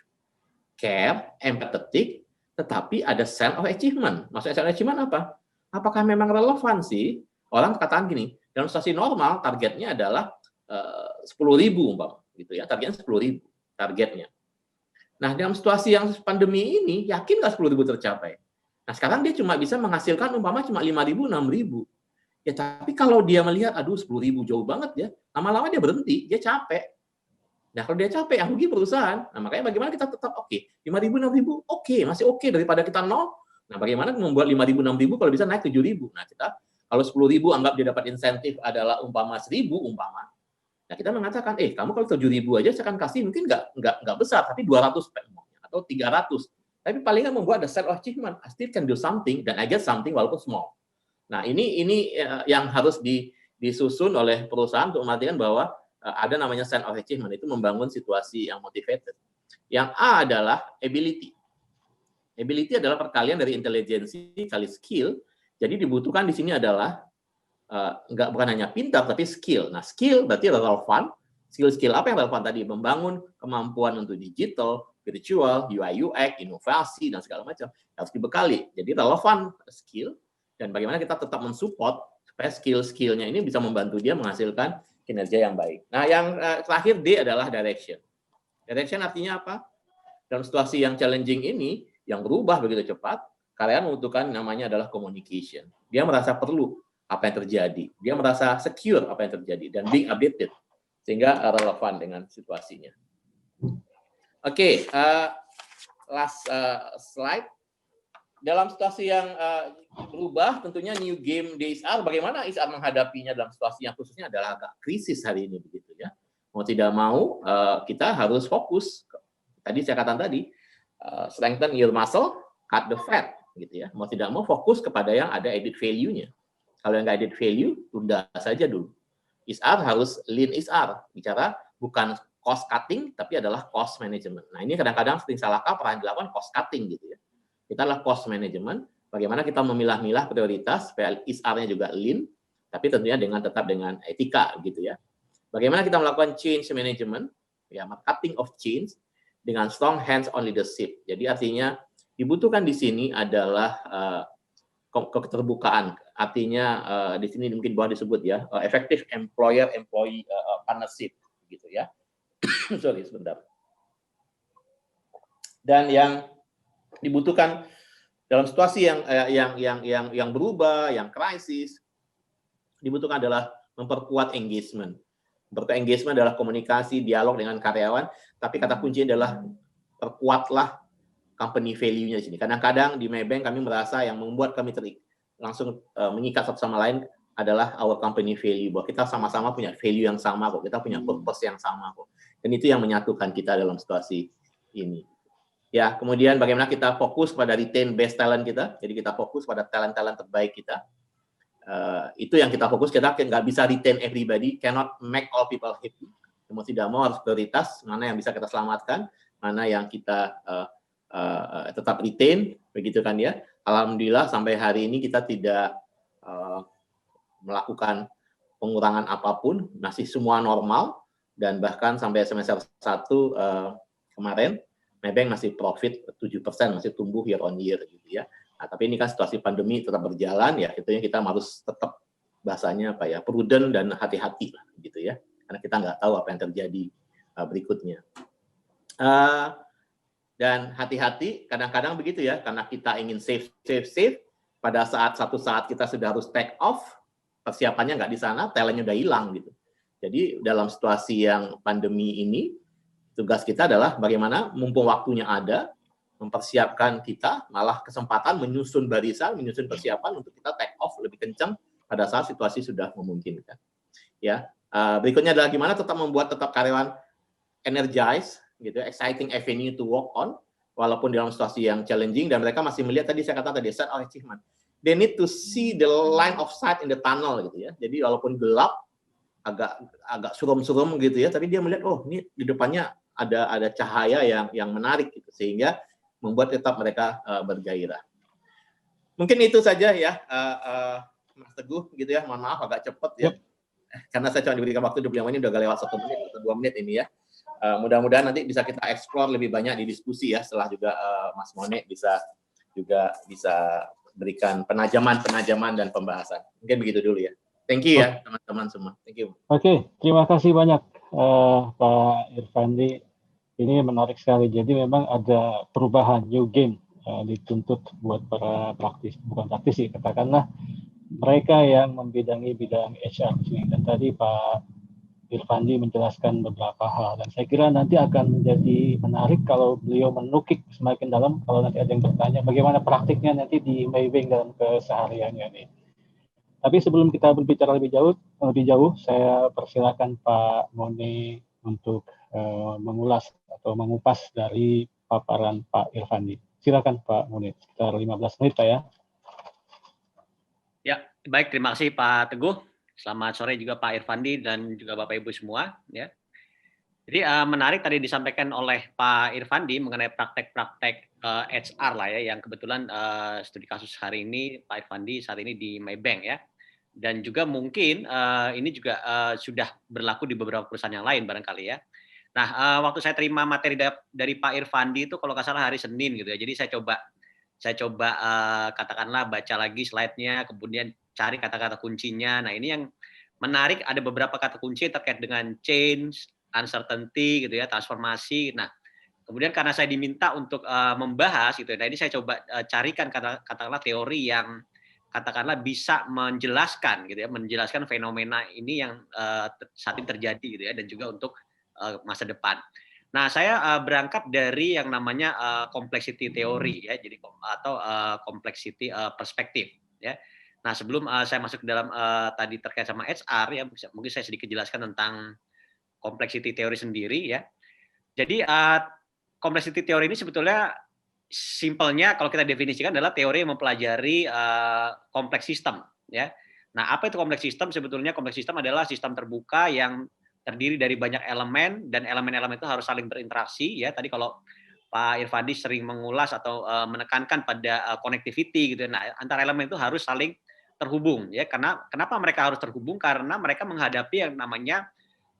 care, empathetic, tetapi ada sense of achievement. Maksudnya sense of achievement apa? Apakah memang relevan sih? Orang katakan gini, dalam situasi normal, targetnya adalah 10.000, umpama, gitu ya. Targetnya 10.000, targetnya. Nah, dalam situasi yang pandemi ini, yakin nggak 10.000 tercapai? Nah, sekarang dia cuma bisa menghasilkan umpama cuma 5.000, 6.000. Ya, tapi kalau dia melihat, aduh 10.000 jauh banget ya, lama-lama dia berhenti, dia capek. Nah, kalau dia capek, yang rugi perusahaan. Nah, makanya bagaimana kita tetap oke. 5.000, 6.000, oke, masih oke daripada kita nol. Nah, bagaimana membuat 5.000, 6.000 kalau bisa naik 7.000. Nah, kita kalau 10.000 anggap dia dapat insentif adalah umpama 1.000, umpama. Nah, kita mengatakan, kamu kalau 7.000 aja saya akan kasih mungkin nggak besar, tapi 200 atau 300. Tapi paling nggak membuat the set of achievement. I still can do something dan I get something walaupun small. Nah, ini yang harus disusun oleh perusahaan untuk memastikan bahwa ada namanya sense of achievement, itu membangun situasi yang motivated. Yang A adalah ability. Ability adalah perkalian dari intelijensi kali skill. Jadi dibutuhkan di sini adalah bukan hanya pintar tapi skill. Nah, skill berarti relevan. Skill apa yang relevan tadi? Membangun kemampuan untuk digital, virtual, UI UX, inovasi dan segala macam harus dibekali. Jadi relevan skill dan bagaimana kita tetap mensupport supaya skill-skillnya ini bisa membantu dia menghasilkan kinerja yang baik. Nah, yang terakhir D adalah direction. Direction artinya apa? Dalam situasi yang challenging ini, yang berubah begitu cepat, karyawan membutuhkan namanya adalah communication. Dia merasa perlu apa yang terjadi. Dia merasa secure apa yang terjadi dan being updated sehingga relevan dengan situasinya. Oke, last slide. Dalam situasi yang berubah, tentunya new game di ISAR, bagaimana ISAR menghadapinya dalam situasi yang khususnya adalah agak krisis hari ini begitu ya. Mau tidak mau kita harus fokus. Tadi saya katakan tadi, strengthen your muscle, cut the fat gitu ya. Mau tidak mau fokus kepada yang ada added value-nya. Kalau yang nggak added value, tunda saja dulu. ISAR harus lean ISAR, bicara bukan cost cutting, tapi adalah cost management. Nah, ini kadang-kadang sering salah kaprah yang dilakukan cost cutting gitu ya. Kita adalah cost management, bagaimana kita memilah-milah prioritas supaya ISAR-nya juga lean, tapi tentunya tetap dengan etika gitu ya. Bagaimana kita melakukan change management, ya marketing of change dengan strong hands-on leadership. Jadi artinya dibutuhkan di sini adalah keterbukaan. Artinya di sini mungkin boleh disebut ya effective employer-employee partnership gitu ya. Sorry sebentar. Dan yang dibutuhkan dalam situasi yang berubah, yang krisis, dibutuhkan adalah memperkuat engagement. Memperkuat engagement adalah komunikasi, dialog dengan karyawan, tapi kata kuncinya adalah perkuatlah company value-nya di sini. Kadang-kadang di Maybank kami merasa yang membuat kami langsung mengikat satu sama lain adalah our company value, bahwa kita sama-sama punya value yang sama kok, kita punya purpose yang sama kok. Dan itu yang menyatukan kita dalam situasi ini. Ya, kemudian bagaimana kita fokus pada retain best talent kita, jadi kita fokus pada talent-talent terbaik kita. Itu yang kita fokus, kita nggak bisa retain everybody, cannot make all people happy. Mau tidak mau harus prioritas, mana yang bisa kita selamatkan, mana yang kita tetap retain, begitu kan ya. Alhamdulillah sampai hari ini kita tidak melakukan pengurangan apapun, masih semua normal, dan bahkan sampai semester 1 kemarin, Maybank masih profit 7%, masih tumbuh year on year gitu ya. Nah, tapi ini kan situasi pandemi tetap berjalan ya, tentunya kita harus tetap bahasanya apa ya, prudent dan hati-hati lah gitu ya, karena kita nggak tahu apa yang terjadi berikutnya. Dan hati-hati kadang-kadang begitu ya, karena kita ingin save, pada satu saat kita sudah harus take off, persiapannya nggak di sana, talentnya udah hilang gitu. Jadi dalam situasi yang pandemi ini, tugas kita adalah bagaimana mumpung waktunya ada, mempersiapkan kita, malah kesempatan menyusun barisan, menyusun persiapan untuk kita take off lebih kencang pada saat situasi sudah memungkinkan. Ya, berikutnya adalah gimana tetap karyawan energized, gitu, exciting avenue to work on, walaupun dalam situasi yang challenging, dan mereka masih melihat tadi saya katakan tadi set of achievement. They need to see the line of sight in the tunnel gitu ya. Jadi walaupun gelap, agak suram-suram gitu ya, tapi dia melihat oh ini di depannya ada cahaya yang menarik gitu, sehingga membuat tetap mereka bergairah. Mungkin itu saja ya, Mas Teguh gitu ya. Mohon maaf agak cepat ya, karena saya cuma diberikan waktu 25 menit, udah lewat 1 menit atau 2 menit ini ya. Mudah-mudahan nanti bisa kita explore lebih banyak di diskusi ya, setelah juga Mas Mone bisa berikan penajaman dan pembahasan. Mungkin begitu dulu ya. Thank you ya teman-teman semua. Thank you. Oke, terima kasih banyak Pak Irfandi. Ini menarik sekali. Jadi memang ada perubahan, new game dituntut buat para bukan praktisi, katakanlah mereka yang membidangi bidang HR di sini. Dan tadi Pak Irfandi menjelaskan beberapa hal, dan saya kira nanti akan menjadi menarik kalau beliau menukik semakin dalam, kalau nanti ada yang bertanya bagaimana praktiknya nanti di Maybank dalam kesehariannya nih. Tapi sebelum kita berbicara lebih jauh, saya persilakan Pak Mone untuk mengulas atau mengupas dari paparan Pak Irfandi. Silakan Pak Mone, sekitar 15 menit Pak ya. Ya, baik, terima kasih Pak Teguh. Selamat sore juga Pak Irfandi dan juga Bapak Ibu semua. Ya. Jadi menarik tadi disampaikan oleh Pak Irfandi mengenai praktek-praktek HR lah ya, yang kebetulan studi kasus hari ini Pak Irfandi saat ini di Maybank ya. Dan juga mungkin ini juga sudah berlaku di beberapa perusahaan yang lain barangkali ya. Nah, waktu saya terima materi dari Pak Irfandi itu kalau nggak salah hari Senin gitu ya. Jadi saya coba katakanlah baca lagi slide-nya, kemudian cari kata-kata kuncinya. Nah, ini yang menarik, ada beberapa kata kunci terkait dengan change, uncertainty gitu ya, transformasi. Nah, kemudian karena saya diminta untuk membahas gitu ya. Nah, ini saya coba carikan katakanlah teori yang katakanlah bisa menjelaskan gitu ya, menjelaskan fenomena ini yang saat ini terjadi gitu ya, dan juga untuk masa depan. Nah, saya berangkat dari yang namanya complexity theory ya, jadi atau complexity perspektif ya. Nah, sebelum saya masuk ke dalam tadi terkait sama HR ya, mungkin saya sedikit jelaskan tentang complexity theory sendiri ya. Jadi complexity theory ini sebetulnya simpelnya kalau kita definisikan adalah teori yang mempelajari kompleks sistem ya. Nah, apa itu kompleks sistem? Sebetulnya kompleks sistem adalah sistem terbuka yang terdiri dari banyak elemen, dan elemen-elemen itu harus saling berinteraksi ya. Tadi kalau Pak Irfandi sering mengulas atau menekankan pada connectivity gitu. Nah, antara elemen itu harus saling terhubung ya. Karena kenapa mereka harus terhubung? Karena mereka menghadapi yang namanya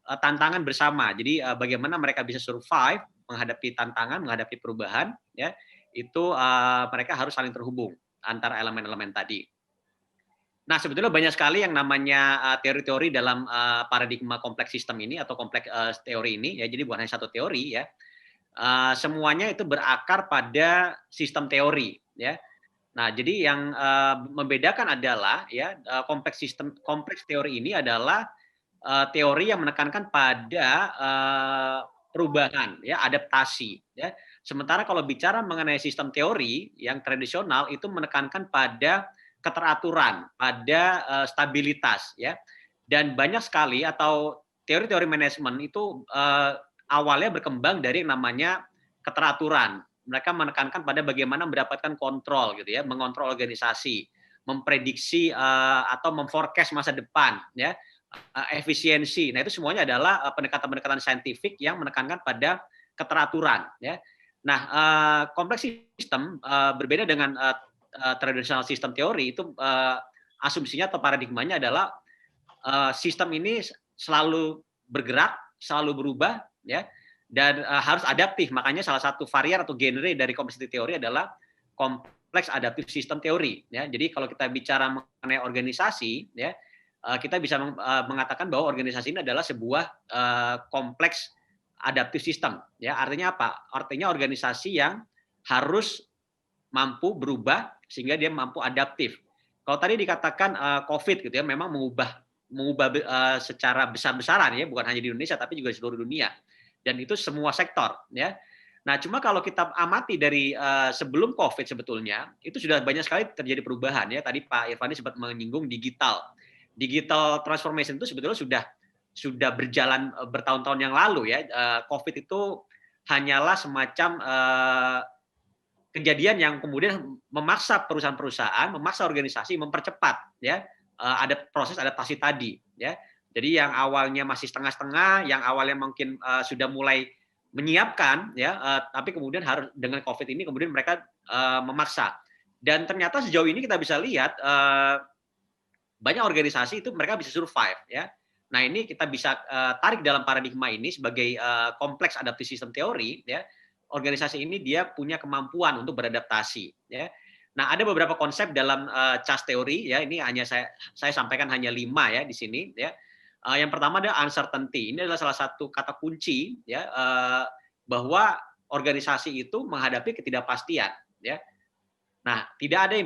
tantangan bersama. Jadi bagaimana mereka bisa survive menghadapi tantangan, menghadapi perubahan ya. Itu mereka harus saling terhubung antara elemen-elemen tadi. Nah, sebetulnya banyak sekali yang namanya teori-teori dalam paradigma kompleks sistem ini atau kompleks teori ini ya. Jadi bukan hanya satu teori ya. Semuanya itu berakar pada sistem teori ya. Nah, jadi yang membedakan adalah ya kompleks teori ini adalah teori yang menekankan pada perubahan, ya, adaptasi, ya. Sementara kalau bicara mengenai sistem teori yang tradisional itu menekankan pada keteraturan, pada stabilitas, ya. Dan banyak sekali atau teori-teori manajemen itu awalnya berkembang dari yang namanya keteraturan. Mereka menekankan pada bagaimana mendapatkan kontrol, gitu ya, mengontrol organisasi, memprediksi atau memforecast masa depan, ya. Efisiensi. Nah, itu semuanya adalah pendekatan-pendekatan saintifik yang menekankan pada keteraturan, ya. Nah, kompleks sistem berbeda dengan tradisional sistem teori itu asumsinya atau paradigmanya adalah sistem ini selalu bergerak, selalu berubah, ya, dan harus adaptif. Makanya salah satu varian atau genre dari kompleks teori adalah kompleks adaptif sistem teori, ya. Jadi kalau kita bicara mengenai organisasi, ya, kita bisa mengatakan bahwa organisasi ini adalah sebuah kompleks adaptif sistem, ya. Artinya apa? Artinya organisasi yang harus mampu berubah sehingga dia mampu adaptif. Kalau tadi dikatakan COVID gitu ya, memang mengubah secara besar-besaran, ya, bukan hanya di Indonesia tapi juga di seluruh dunia. Dan itu semua sektor, ya. Nah, cuma kalau kita amati dari sebelum COVID sebetulnya itu sudah banyak sekali terjadi perubahan, ya. Tadi Pak Irfandi sempat menyinggung digital transformation itu sebetulnya sudah berjalan bertahun-tahun yang lalu, ya. COVID itu hanyalah semacam kejadian yang kemudian memaksa perusahaan-perusahaan, memaksa organisasi mempercepat, ya, ada proses adaptasi tadi, ya. Jadi yang awalnya masih setengah-setengah, yang awalnya mungkin sudah mulai menyiapkan, ya, tapi kemudian harus dengan COVID ini kemudian mereka memaksa. Dan ternyata sejauh ini kita bisa lihat banyak organisasi itu mereka bisa survive, ya. Nah, ini kita bisa tarik dalam paradigma ini sebagai kompleks adaptif sistem teori, ya. Organisasi ini dia punya kemampuan untuk beradaptasi, ya. Nah, ada beberapa konsep dalam CHAS teori, ya. Ini hanya saya sampaikan hanya 5, ya, di sini, ya. Yang pertama adalah uncertainty. Ini adalah salah satu kata kunci, ya, bahwa organisasi itu menghadapi ketidakpastian, ya. Nah, tidak ada yang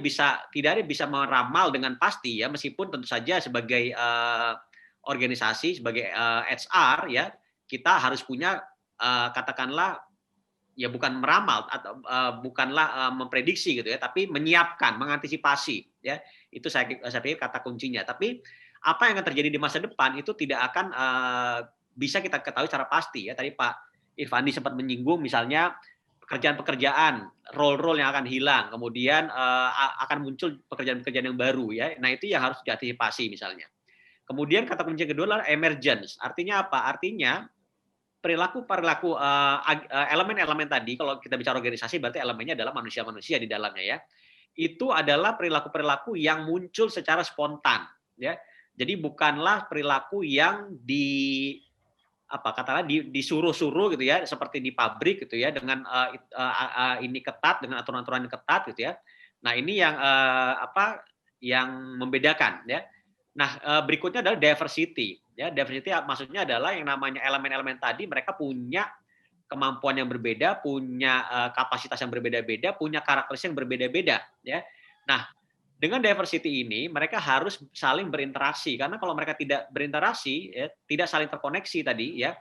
bisa meramal dengan pasti, ya, meskipun tentu saja sebagai organisasi, sebagai HR, ya, kita harus punya katakanlah, ya, bukan meramal atau bukanlah memprediksi gitu, ya, tapi menyiapkan, mengantisipasi, ya. Itu saya pikir kata kuncinya. Tapi apa yang akan terjadi di masa depan itu tidak akan bisa kita ketahui secara pasti, ya. Tadi Pak Irfandi sempat menyinggung misalnya pekerjaan-pekerjaan, role-role yang akan hilang, kemudian akan muncul pekerjaan-pekerjaan yang baru, ya. Nah, itu yang harus diantisipasi misalnya. Kemudian kata kunci kedua adalah emergence. Artinya apa? Artinya perilaku-perilaku elemen-elemen tadi, kalau kita bicara organisasi berarti elemennya adalah manusia-manusia di dalamnya, ya. Itu adalah perilaku-perilaku yang muncul secara spontan, ya. Jadi bukanlah perilaku yang katakanlah disuruh-suruh gitu, ya, seperti di pabrik gitu, ya, dengan ini ketat, dengan aturan-aturan yang ketat gitu, ya. Nah, ini yang yang membedakan, ya. Nah, berikutnya adalah diversity, ya. Diversity maksudnya adalah yang namanya elemen-elemen tadi mereka punya kemampuan yang berbeda, punya kapasitas yang berbeda-beda, punya karakteristik yang berbeda-beda, ya. Nah, dengan diversity ini mereka harus saling berinteraksi, karena kalau mereka tidak berinteraksi, ya, tidak saling terkoneksi tadi, ya,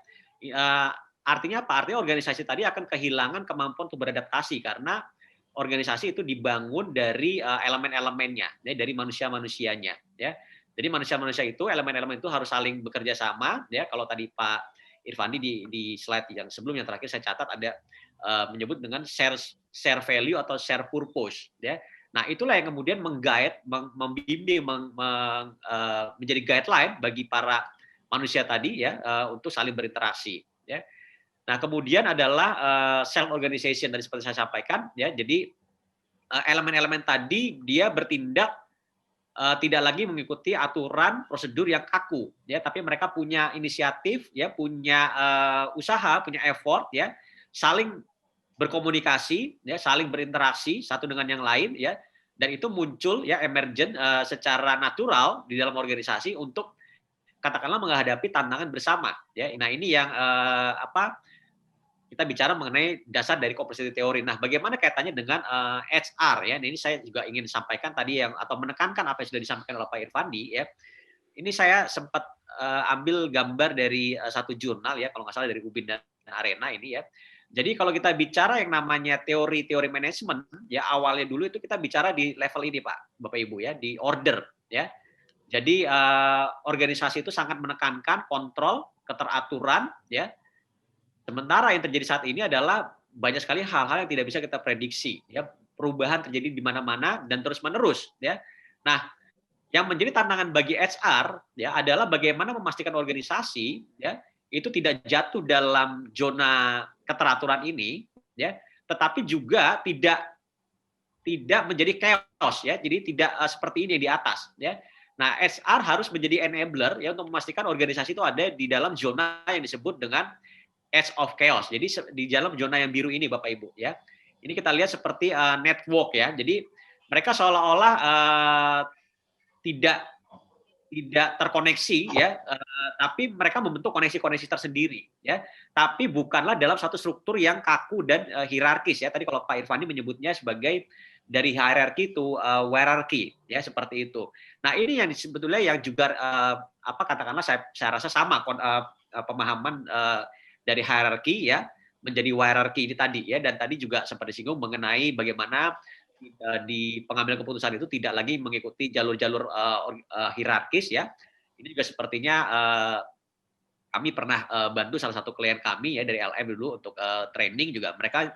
artinya apa? Artinya organisasi tadi akan kehilangan kemampuan untuk beradaptasi karena organisasi itu dibangun dari elemen-elemennya, ya, dari manusia-manusianya, ya. Jadi manusia-manusia itu, elemen-elemen itu harus saling bekerja sama, ya. Kalau tadi Pak Irfandi di slide yang sebelumnya terakhir saya catat ada menyebut dengan share value atau share purpose, ya. Nah, itulah yang kemudian meng-guide, membimbing, menjadi guideline bagi para manusia tadi, ya, untuk saling berinteraksi, ya. Nah, kemudian adalah self organization tadi seperti saya sampaikan, ya. Jadi elemen-elemen tadi dia bertindak tidak lagi mengikuti aturan prosedur yang kaku, ya, tapi mereka punya inisiatif, ya, punya usaha, punya effort, ya, saling berkomunikasi, ya, saling berinteraksi satu dengan yang lain, ya, dan itu muncul, ya, emergent secara natural di dalam organisasi untuk katakanlah menghadapi tantangan bersama, ya. Nah, ini yang kita bicara mengenai dasar dari complexity teori. Nah, bagaimana kaitannya dengan HR, ya? Ini saya juga ingin sampaikan tadi atau menekankan apa yang sudah disampaikan oleh Pak Irfandi, ya. Ini saya sempat ambil gambar dari satu jurnal, ya, kalau nggak salah dari UBIN dan arena ini ya. Jadi kalau kita bicara yang namanya teori-teori manajemen, ya awalnya dulu itu kita bicara di level ini Pak, Bapak Ibu ya, di order ya. Jadi organisasi itu sangat menekankan kontrol, keteraturan ya. Sementara yang terjadi saat ini adalah banyak sekali hal-hal yang tidak bisa kita prediksi ya. Perubahan terjadi di mana-mana dan terus-menerus ya. Nah, yang menjadi tantangan bagi HR ya adalah bagaimana memastikan organisasi ya itu tidak jatuh dalam zona keteraturan ini ya, tetapi juga tidak menjadi chaos ya. Jadi tidak seperti ini di atas ya. Nah, HR harus menjadi enabler ya untuk memastikan organisasi itu ada di dalam zona yang disebut dengan edge of chaos. Jadi di dalam zona yang biru ini Bapak Ibu ya. Ini kita lihat seperti network ya. Jadi mereka seolah-olah tidak terkoneksi ya, tapi mereka membentuk koneksi-koneksi tersendiri ya. Tapi bukanlah dalam satu struktur yang kaku dan hierarkis ya. Tadi kalau Pak Irfandi menyebutnya sebagai dari hierarki to hierarchy ya, seperti itu. Nah, ini yang sebetulnya yang juga katakanlah saya rasa sama pemahaman dari hierarki ya menjadi hierarki ini tadi ya, dan tadi juga sempat disinggung mengenai bagaimana di pengambilan keputusan itu tidak lagi mengikuti jalur-jalur hierarkis ya. Ini juga sepertinya kami pernah bantu salah satu klien kami ya dari LM dulu untuk training juga, mereka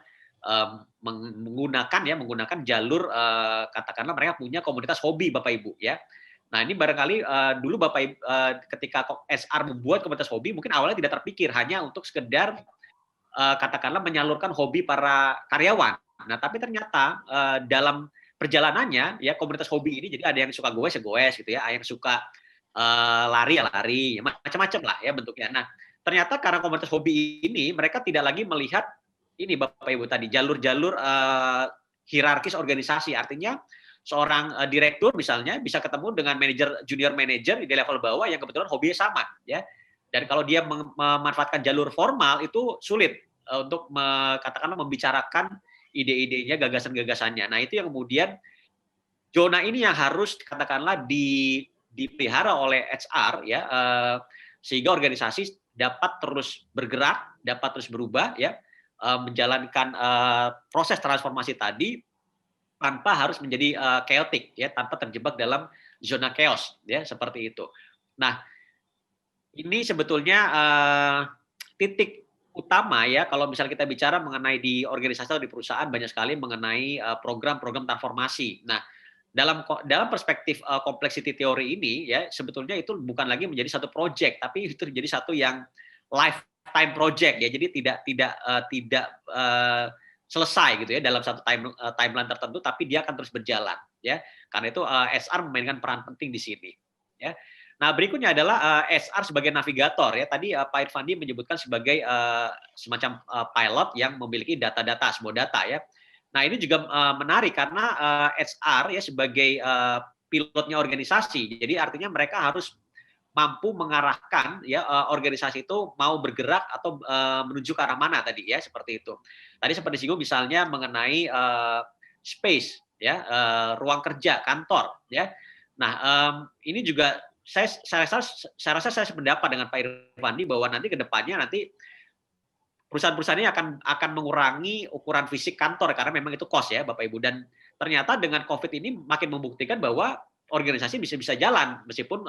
menggunakan jalur katakanlah mereka punya komunitas hobi Bapak Ibu ya. Nah, ini barangkali dulu Bapak Ibu ketika SR membuat komunitas hobi mungkin awalnya tidak terpikir hanya untuk sekedar katakanlah menyalurkan hobi para karyawan. Nah, tapi ternyata dalam perjalanannya ya komunitas hobi ini, jadi ada yang suka goes ya goes gitu ya, yang suka lari ya lari, macam-macam lah ya bentuknya. Nah, ternyata karena komunitas hobi ini mereka tidak lagi melihat ini Bapak Ibu tadi jalur-jalur hierarkis organisasi. Artinya seorang direktur misalnya bisa ketemu dengan manajer junior manager di level bawah yang kebetulan hobinya sama ya. Dan kalau dia memanfaatkan jalur formal itu sulit untuk katakanlah membicarakan ide-idenya, gagasan-gagasannya. Nah, itu yang kemudian zona ini yang harus katakanlah dipelihara oleh HR ya, sehingga organisasi dapat terus bergerak, dapat terus berubah ya, menjalankan proses transformasi tadi tanpa harus menjadi chaotic ya, tanpa terjebak dalam zona chaos ya, seperti itu. Nah, ini sebetulnya titik utama ya kalau misalnya kita bicara mengenai di organisasi atau di perusahaan banyak sekali mengenai program-program transformasi. Nah, dalam perspektif complexity theory ini ya sebetulnya itu bukan lagi menjadi satu project tapi itu menjadi satu yang lifetime project ya. Jadi tidak selesai gitu ya dalam satu timeline tertentu, tapi dia akan terus berjalan ya. Karena itu SR memainkan peran penting di sini ya. Nah, berikutnya adalah SR sebagai navigator ya. Tadi Pak Irfandi menyebutkan sebagai semacam pilot yang memiliki data-data, sebuah data ya. Nah, ini juga menarik karena HR ya sebagai pilotnya organisasi. Jadi artinya mereka harus mampu mengarahkan ya organisasi itu mau bergerak atau menuju ke arah mana tadi ya, seperti itu. Tadi sempat disinggung misalnya mengenai space ya, ruang kerja, kantor ya. Nah, ini juga saya rasa saya sependapat dengan Pak Irfandi bahwa nanti ke depannya perusahaan-perusahaan ini akan mengurangi ukuran fisik kantor karena memang itu cost ya Bapak Ibu, dan ternyata dengan Covid ini makin membuktikan bahwa organisasi bisa jalan meskipun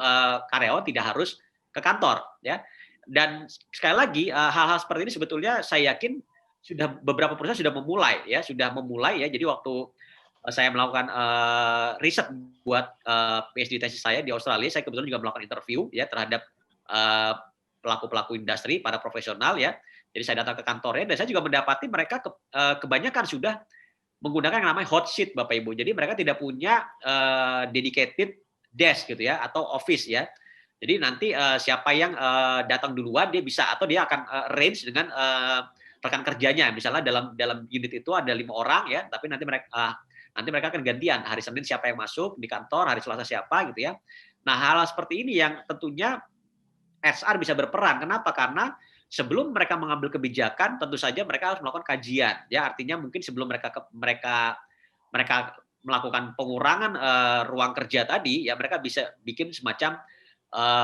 karyawan tidak harus ke kantor ya. Dan sekali lagi hal-hal seperti ini sebetulnya saya yakin sudah beberapa perusahaan sudah memulai ya jadi waktu saya melakukan riset buat PhD tesis saya di Australia, saya kebetulan juga melakukan interview ya terhadap pelaku-pelaku industri, para profesional ya. Jadi saya datang ke kantornya dan saya juga mendapati mereka kebanyakan sudah menggunakan yang namanya hot seat Bapak Ibu. Jadi mereka tidak punya dedicated desk gitu ya atau office ya. Jadi nanti siapa yang datang duluan dia bisa, atau dia akan arrange dengan rekan kerjanya. Misalnya dalam unit itu ada 5 orang ya, tapi nanti mereka akan gantian, hari Senin siapa yang masuk di kantor, hari Selasa siapa gitu ya. Nah, hal-hal seperti ini yang tentunya HR bisa berperan. Kenapa? Karena sebelum mereka mengambil kebijakan, tentu saja mereka harus melakukan kajian. Ya, artinya mungkin sebelum mereka melakukan pengurangan ruang kerja tadi, ya mereka bisa bikin semacam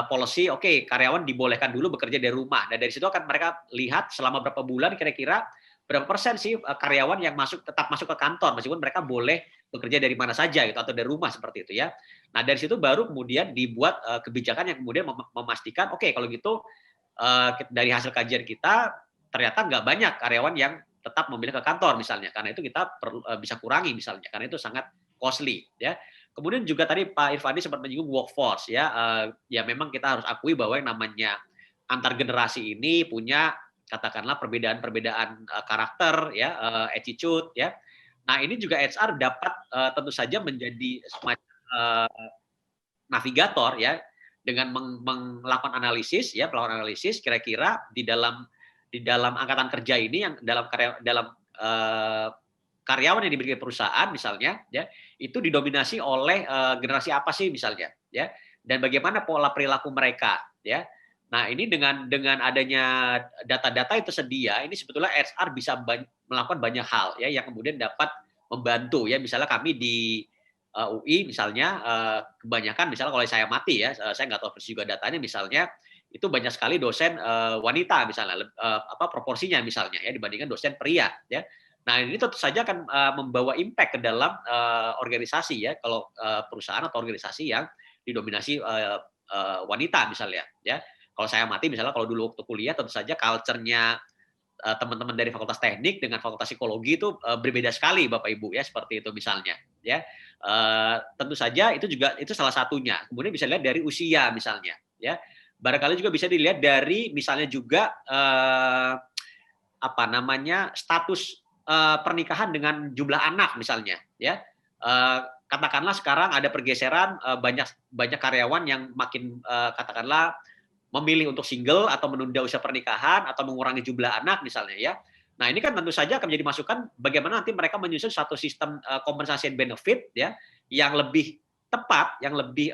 policy, oke, karyawan dibolehkan dulu bekerja dari rumah. Dan dari situ akan mereka lihat selama berapa bulan kira-kira berapa persen sih karyawan yang tetap masuk ke kantor meskipun mereka boleh bekerja dari mana saja gitu atau dari rumah seperti itu ya. Nah, dari situ baru kemudian dibuat kebijakan yang kemudian memastikan oke, kalau gitu dari hasil kajian kita ternyata nggak banyak karyawan yang tetap memilih ke kantor misalnya. Karena itu kita bisa kurangi misalnya karena itu sangat costly ya. Kemudian juga tadi Pak Irfandi sempat menyinggung workforce ya, ya memang kita harus akui bahwa yang namanya antar generasi ini punya katakanlah perbedaan-perbedaan karakter ya, attitude ya. Nah ini juga HR dapat tentu saja menjadi semacam navigator ya dengan melakukan analisis ya, melakukan analisis kira-kira di dalam angkatan kerja ini yang dalam karyawan yang dimiliki perusahaan misalnya ya itu didominasi oleh generasi apa sih misalnya ya dan bagaimana pola perilaku mereka ya. Nah ini dengan adanya data-data itu tersedia ini sebetulnya HR bisa melakukan banyak hal ya yang kemudian dapat membantu ya misalnya kami di UI misalnya kebanyakan misalnya kalau saya amati ya saya nggak tahu persis juga datanya misalnya itu banyak sekali dosen wanita misalnya proporsinya misalnya ya dibandingkan dosen pria ya. Nah ini tentu saja akan membawa impact ke dalam organisasi ya kalau perusahaan atau organisasi yang didominasi wanita misalnya ya. Kalau saya amati misalnya kalau dulu waktu kuliah tentu saja culture-nya teman-teman dari Fakultas Teknik dengan Fakultas Psikologi itu berbeda sekali Bapak Ibu ya seperti itu misalnya ya. Tentu saja itu salah satunya. Kemudian bisa dilihat dari usia misalnya ya. Barangkali juga bisa dilihat dari misalnya juga status pernikahan dengan jumlah anak misalnya ya. Katakanlah sekarang ada pergeseran banyak karyawan yang makin katakanlah memilih untuk single atau menunda usia pernikahan atau mengurangi jumlah anak misalnya ya. Nah, ini kan tentu saja akan menjadi masukan bagaimana nanti mereka menyusun satu sistem kompensasi benefit ya yang lebih tepat, yang lebih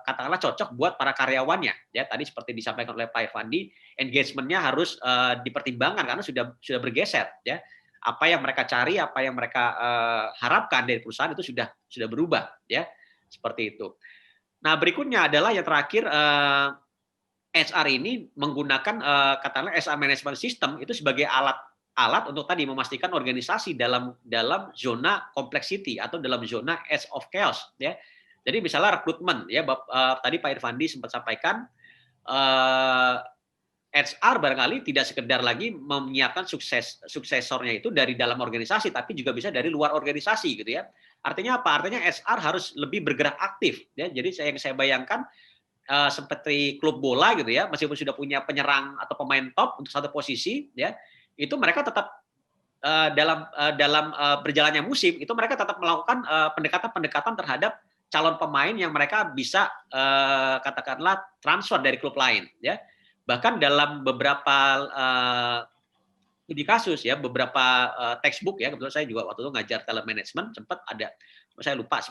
katakanlah cocok buat para karyawannya ya. Tadi seperti disampaikan oleh Pak Irfandi, engagement-nya harus dipertimbangkan karena sudah bergeser ya. Apa yang mereka cari, apa yang mereka harapkan dari perusahaan itu sudah berubah ya. Seperti itu. Nah, berikutnya adalah yang terakhir HR ini menggunakan katakanlah HR management system itu sebagai alat untuk tadi memastikan organisasi dalam zona complexity atau dalam zona edge of chaos ya. Jadi misalnya rekrutmen ya tadi Pak Irfandi sempat sampaikan HR barangkali tidak sekedar lagi menyiapkan suksesornya itu dari dalam organisasi tapi juga bisa dari luar organisasi gitu ya. Artinya apa? Artinya HR harus lebih bergerak aktif ya. Jadi yang saya bayangkan seperti klub bola gitu ya, meskipun sudah punya penyerang atau pemain top untuk satu posisi ya, itu mereka tetap dalam berjalannya musim itu mereka tetap melakukan pendekatan terhadap calon pemain yang mereka bisa katakanlah transfer dari klub lain ya. Bahkan dalam beberapa studi kasus ya, beberapa textbook ya, kebetulan saya juga waktu itu ngajar telemanagement sempat ada, saya lupa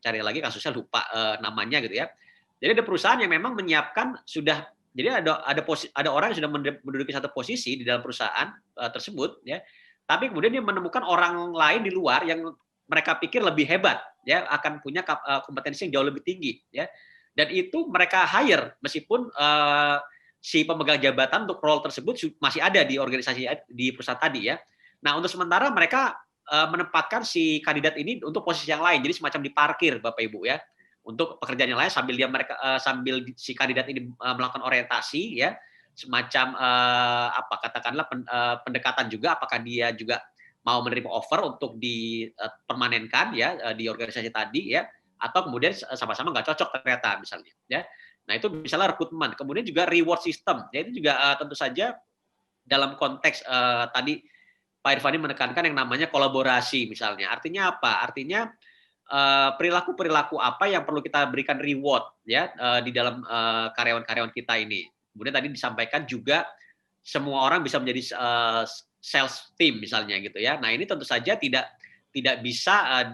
cari lagi kasusnya lupa namanya gitu ya. Jadi ada perusahaan yang memang menyiapkan jadi ada orang yang sudah menduduki satu posisi di dalam perusahaan tersebut ya. Tapi kemudian dia menemukan orang lain di luar yang mereka pikir lebih hebat ya, akan punya kompetensi yang jauh lebih tinggi ya. Dan itu mereka hire meskipun si pemegang jabatan untuk role tersebut masih ada di organisasi di perusahaan tadi ya. Nah, untuk sementara mereka menempatkan si kandidat ini untuk posisi yang lain. Jadi semacam diparkir Bapak Ibu ya. Untuk pekerjaan yang lain sambil si kandidat ini melakukan orientasi ya, semacam katakanlah pendekatan juga apakah dia juga mau menerima offer untuk dipermanenkan ya di organisasi tadi ya, atau kemudian sama-sama nggak cocok ternyata misalnya ya. Nah itu misalnya rekrutmen, kemudian juga reward system ya, itu juga tentu saja dalam konteks tadi Pak Irfandi menekankan yang namanya kolaborasi misalnya. Artinya apa? Artinya perilaku-perilaku apa yang perlu kita berikan reward ya di dalam karyawan-karyawan kita ini. Kemudian tadi disampaikan juga semua orang bisa menjadi sales team misalnya gitu ya. Nah, ini tentu saja tidak bisa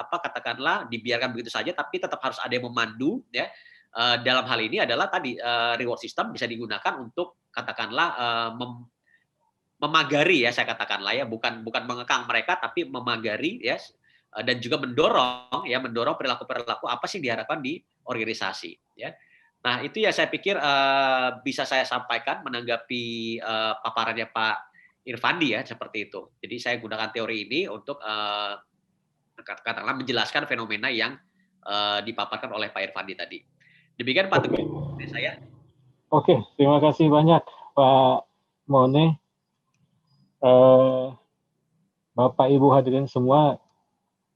katakanlah dibiarkan begitu saja, tapi tetap harus ada yang memandu ya. Dalam hal ini adalah tadi reward system bisa digunakan untuk katakanlah memagari ya, saya katakanlah ya, bukan mengekang mereka tapi memagari ya, dan juga mendorong perilaku-perilaku apa sih diharapkan di organisasi. Ya. Nah itu ya saya pikir bisa saya sampaikan menanggapi paparannya Pak Irfandi ya seperti itu. Jadi saya gunakan teori ini untuk katakanlah menjelaskan fenomena yang dipaparkan oleh Pak Irfandi tadi. Demikian Pak Teguh dari saya. Oke, terima kasih banyak Pak Mone. Bapak Ibu hadirin semua,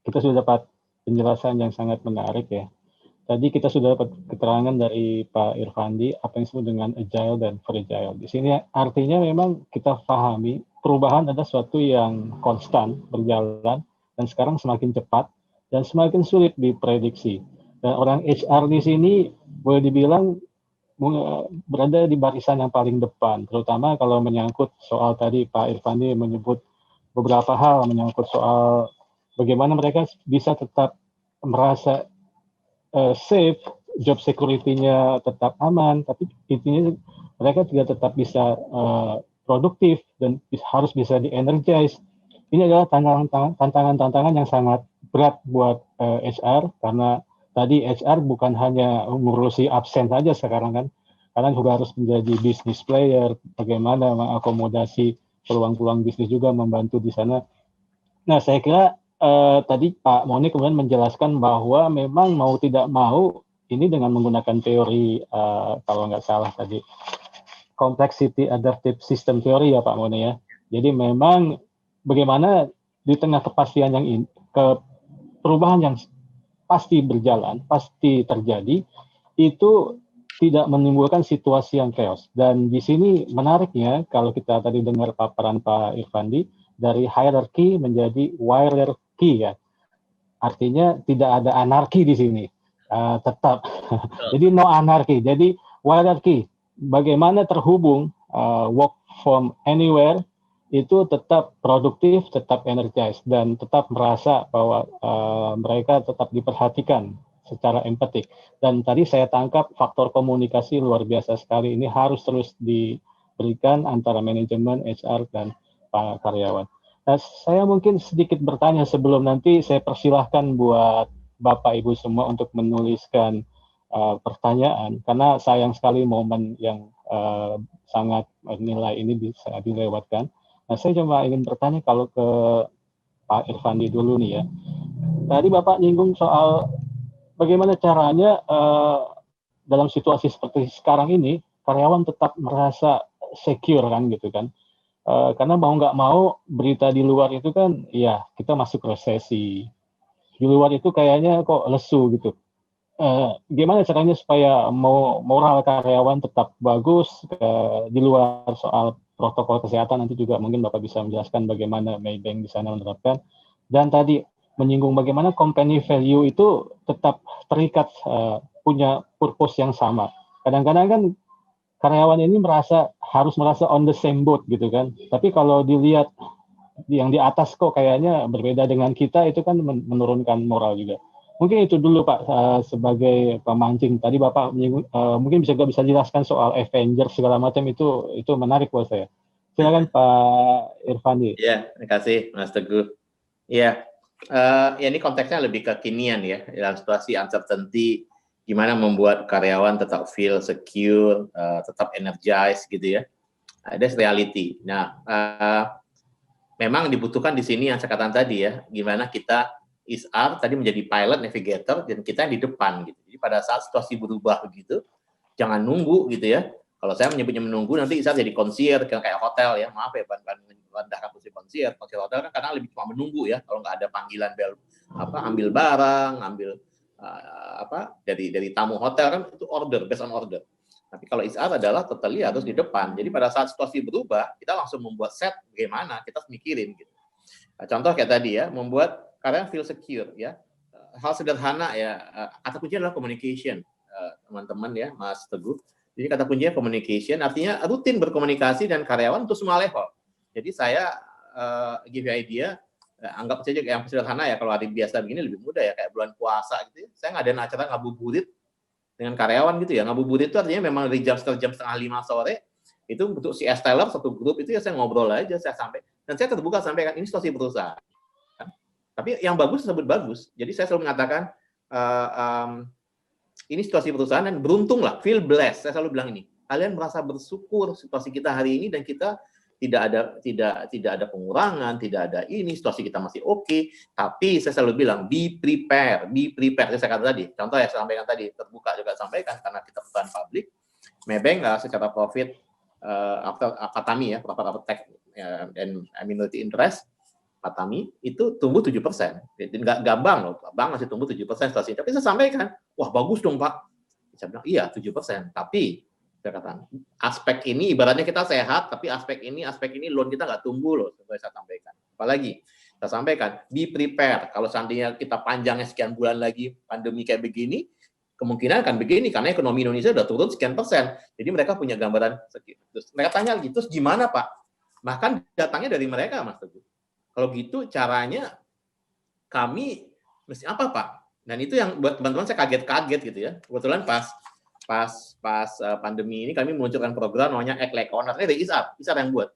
kita sudah dapat penjelasan yang sangat menarik ya. Tadi kita sudah dapat keterangan dari Pak Irfandi apa yang disebut dengan agile dan fragile. Di sini artinya memang kita pahami perubahan adalah sesuatu yang konstan berjalan dan sekarang semakin cepat dan semakin sulit diprediksi. Dan orang HR di sini boleh dibilang berada di barisan yang paling depan, terutama kalau menyangkut soal tadi Pak Irfandi menyebut beberapa hal menyangkut soal bagaimana mereka bisa tetap merasa safe, job security-nya tetap aman, tapi intinya mereka juga tetap bisa produktif dan harus bisa di-energize. Ini adalah tantangan-tantangan yang sangat berat buat HR, karena tadi HR bukan hanya mengurusi absen saja sekarang kan, karena juga harus menjadi business player, bagaimana mengakomodasi peluang-peluang bisnis juga membantu di sana. Nah, saya kira tadi Pak Moni kemudian menjelaskan bahwa memang mau tidak mau ini dengan menggunakan teori kalau nggak salah tadi complexity adaptive system theory ya Pak Moni ya. Jadi memang bagaimana di tengah kepastian yang perubahan yang pasti berjalan, pasti terjadi, itu tidak menimbulkan situasi yang chaos. Dan di sini menariknya kalau kita tadi dengar paparan Pak Irfandi dari hierarchy menjadi wirarchy ya. Artinya tidak ada anarki di sini. Tetap. Jadi no anarki. Jadi wirarchy. Bagaimana terhubung work from anywhere itu tetap produktif, tetap energized dan tetap merasa bahwa mereka tetap diperhatikan secara empatik. Dan tadi saya tangkap faktor komunikasi luar biasa sekali. Ini harus terus diberikan antara manajemen, HR, dan para karyawan. Nah, saya mungkin sedikit bertanya sebelum nanti saya persilahkan buat Bapak Ibu semua untuk menuliskan pertanyaan, karena sayang sekali momen yang sangat nilai ini bisa dilewatkan. Nah, saya cuma ingin bertanya kalau ke Pak Irfandi dulu nih ya. Tadi Bapak nyinggung soal bagaimana caranya dalam situasi seperti sekarang ini karyawan tetap merasa secure kan gitu kan. Karena mau nggak mau berita di luar itu kan ya kita masuk resesi. Di luar itu kayaknya kok lesu gitu. Gimana caranya supaya moral karyawan tetap bagus di luar soal protokol kesehatan, nanti juga mungkin Bapak bisa menjelaskan bagaimana Maybank di sana menerapkan. Dan tadi menyinggung bagaimana company value itu tetap terikat, punya purpose yang sama. Kadang-kadang kan karyawan ini harus merasa on the same boat gitu kan. Tapi kalau dilihat yang di atas kok kayaknya berbeda dengan kita, itu kan menurunkan moral juga. Mungkin itu dulu Pak sebagai pemancing. Tadi Bapak mungkin bisa jelaskan soal Avengers segala macam, itu menarik buat saya. Silakan Pak Irfandi. Ya, terima kasih Mas Teguh. Ya, ini konteksnya lebih kekinian ya, dalam situasi uncertainty, gimana membuat karyawan tetap feel secure, tetap energized gitu ya. That's reality. Nah, memang dibutuhkan di sini yang saya katakan tadi ya, gimana kita HR tadi menjadi pilot, navigator, dan kita yang di depan gitu. Jadi pada saat situasi berubah begitu, jangan nunggu gitu ya. Kalau saya menyebutnya menunggu, nanti HR jadi concierge kayak hotel ya. Maaf ya, bandar posisi concierge hotel kan karena lebih cuma menunggu ya. Kalau nggak ada panggilan bel ambil barang, ambil dari tamu hotel kan itu order, based on order. Tapi kalau HR adalah totally harus di depan. Jadi pada saat situasi berubah, kita langsung membuat set bagaimana kita mikirin gitu. Nah, contoh kayak tadi ya, membuat karyawan feel secure ya. Hal sederhana ya, kata kuncinya adalah communication, teman-teman ya, Mas Teguh. Jadi kata kuncinya communication, artinya rutin berkomunikasi dan karyawan untuk semua level. Jadi saya give you idea, anggap saja yang sederhana ya, kalau hari biasa begini lebih mudah ya, kayak bulan puasa gitu ya. Saya ngadain acara ngabuburit dengan karyawan gitu ya. Ngabuburit itu artinya memang dari jam 4:30 sore, itu untuk si esteller satu grup itu ya saya ngobrol aja, saya sampai, dan saya terbuka sampaikan ini situasi perusahaan. Tapi yang bagus disebut bagus. Jadi saya selalu mengatakan ini situasi perusahaan dan beruntung lah, feel blessed. Saya selalu bilang ini, kalian merasa bersyukur situasi kita hari ini dan kita tidak ada pengurangan, tidak ada ini, situasi kita masih oke. Tapi saya selalu bilang be prepare. Saya kata tadi, contoh yang saya sampaikan tadi, terbuka juga sampaikan karena kita perusahaan publik, Maybank secara profit Patami ya, profit after tax dan minority interest Patami itu tumbuh 7%. Jadi nggak bank loh, bank masih tumbuh 7% situasi. Tapi saya sampaikan, wah bagus dong Pak. Saya bilang iya 7%, tapi saya katakan aspek ini ibaratnya kita sehat, tapi aspek ini loan kita nggak tumbuh loh, seperti saya sampaikan. Apalagi saya sampaikan, be prepare. Kalau seandainya kita panjangnya sekian bulan lagi pandemi kayak begini, kemungkinan akan begini karena ekonomi Indonesia udah turun sekian persen. Jadi mereka punya gambaran segitu. Terus mereka tanya gitu, terus gimana Pak? Bahkan datangnya dari mereka Mas Teguh. Kalau gitu caranya kami mesti apa Pak? Dan itu yang buat teman-teman saya kaget-kaget gitu ya. Kebetulan pas pandemi ini kami meluncurkan program namanya Act Like Owner. Ini dari Isar yang buat.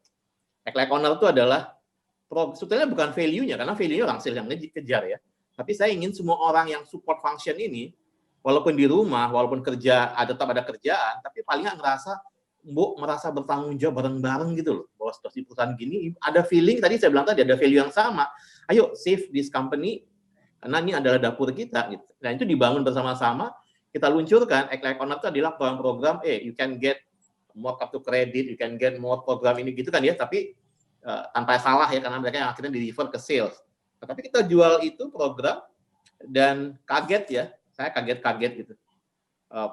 Act Like Owner itu adalah sebetulnya bukan value-nya, karena value-nya orang yang kejar ya. Tapi saya ingin semua orang yang support function ini, walaupun di rumah, walaupun kerja, tetap ada kerjaan, tapi paling nggak merasa bertanggung jawab bareng-bareng gitu loh. Bahwa situasi perusahaan gini, ada feeling, tadi saya bilang tadi, ada value yang sama. Ayo save this company, karena ini adalah dapur kita. Gitu. Nah itu dibangun bersama-sama, kita luncurkan. Act Like Owner itu adalah program you can get more kartu kredit, you can get more program ini gitu kan ya, tapi tanpa salah ya, karena mereka yang akhirnya di-refer ke sales. Nah, tapi kita jual itu program, dan kaget ya, saya kaget gitu.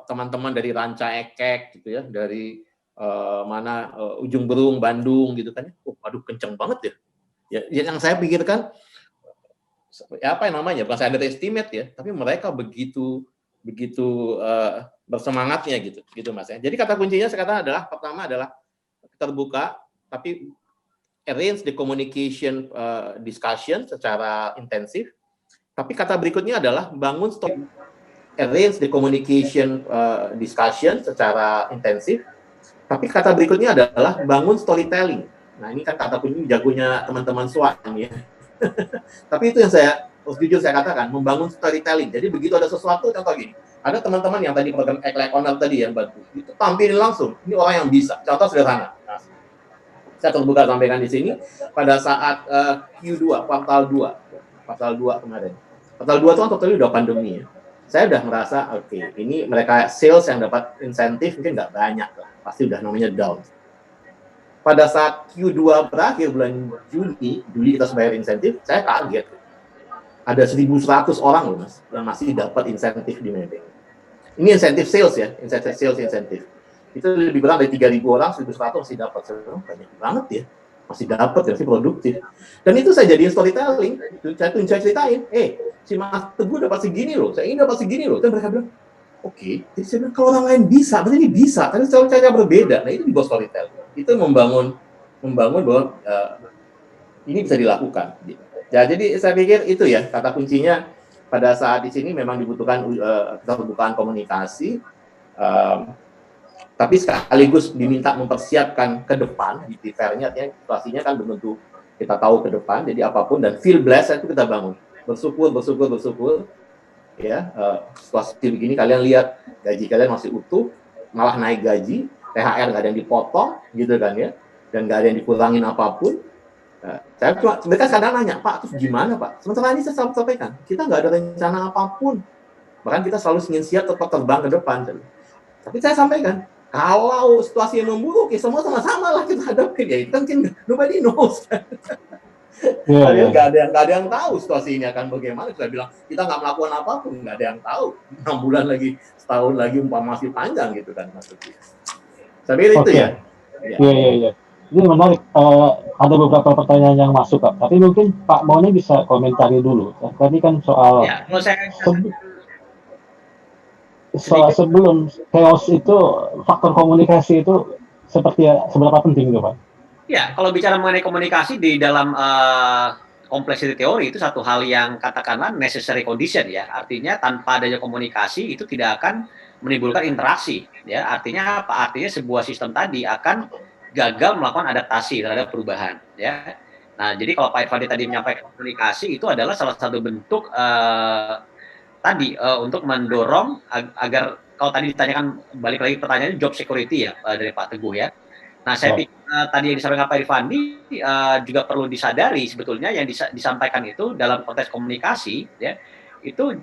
Teman-teman dari Ranca Ekek gitu ya, dari Ujung Berung, Bandung gitu kan, aduh kenceng banget ya. Yang saya pikirkan, apa yang namanya, bukan saya underestimate ya, tapi mereka begitu bersemangatnya gitu Mas ya. Jadi kata kuncinya sekarang adalah, pertama adalah terbuka, tapi arrange the communication discussion secara intensif. Tapi kata berikutnya adalah bangun arrange the communication discussion secara intensif. Tapi kata berikutnya adalah bangun storytelling. Nah ini kan kata kunci jagonya teman-teman SWAT ya. Tapi itu yang harus jujur saya katakan, membangun storytelling. Jadi begitu ada sesuatu, contoh gini, ada teman-teman yang tadi program Act Like Owner tadi yang bantu, itu tampilin langsung, ini orang yang bisa. Contoh sederhana, saya terbuka sampaikan di sini, pada saat Q2, kuartal 2 kemarin. Kuartal 2 itu kan totalnya udah pandemi ya. Saya udah merasa, oke, ini mereka sales yang dapat insentif mungkin nggak banyak lah, pasti udah namanya down. Pada saat Q2 berakhir bulan Juli kita bayar insentif, saya kaget. Ada 1.100 orang loh Mas, yang masih dapat insentif di Maybank. Ini insentif sales ya, insentif. Itu lebih kurang dari 3.000 orang, 1.100 masih dapat. Banyak banget ya, masih dapat ya, masih produktif. Dan itu saya jadiin storytelling, saya ceritain, si Mas Teguh dapat segini loh, saya ingin dapat segini loh. Dan mereka bilang, oke. Jadi saya bilang, kalau orang lain bisa, berarti ini bisa, tapi cara berbeda. Nah itu dibuat storytelling. Itu membangun bahwa ini bisa dilakukan. Ya, jadi saya pikir itu ya kata kuncinya pada saat di sini memang dibutuhkan keterbukaan komunikasi, tapi sekaligus diminta mempersiapkan ke depan di fairnya, artinya situasinya kan belum tentu kita tahu ke depan, jadi apapun dan feel blessed itu kita bangun, bersyukur ya. Situasi begini kalian lihat gaji kalian masih utuh, malah naik gaji, THR nggak ada yang dipotong gitu kan ya, dan nggak ada yang dikurangin apapun. Mereka kadang nanya, Pak, terus gimana Pak? Sementara ini saya selalu sampaikan, kita nggak ada rencana apapun. Bahkan kita selalu ingin siap tetap terbang ke depan. Tapi saya sampaikan, kalau situasi yang memburuk, ya semua sama-sama lah kita hadapi. Ya itu kan nobody knows. Nggak ada yang tahu situasi ini akan bagaimana. Saya bilang, kita nggak melakukan apapun, nggak ada yang tahu. 6 bulan lagi, setahun lagi, masih panjang gitu kan maksudnya. Saya pikir itu ya. Iya. Ini menarik, ada beberapa pertanyaan yang masuk Kak, tapi mungkin Pak Moni bisa komentari dulu. Tadi kan soal sebelum chaos itu, faktor komunikasi itu seberapa penting itu Pak? Ya, kalau bicara mengenai komunikasi di dalam complexity teori itu satu hal yang katakanlah necessary condition ya, artinya tanpa adanya komunikasi itu tidak akan menimbulkan interaksi ya, artinya apa? Artinya sebuah sistem tadi akan gagal melakukan adaptasi terhadap perubahan ya. Nah, jadi kalau Pak Irfandi tadi menyampaikan komunikasi itu adalah salah satu bentuk tadi untuk mendorong agar kalau tadi ditanyakan balik lagi pertanyaannya job security ya dari Pak Teguh ya. Nah saya pikir tadi yang disampaikan Pak Irfandi juga perlu disadari sebetulnya yang disampaikan itu dalam konteks komunikasi ya itu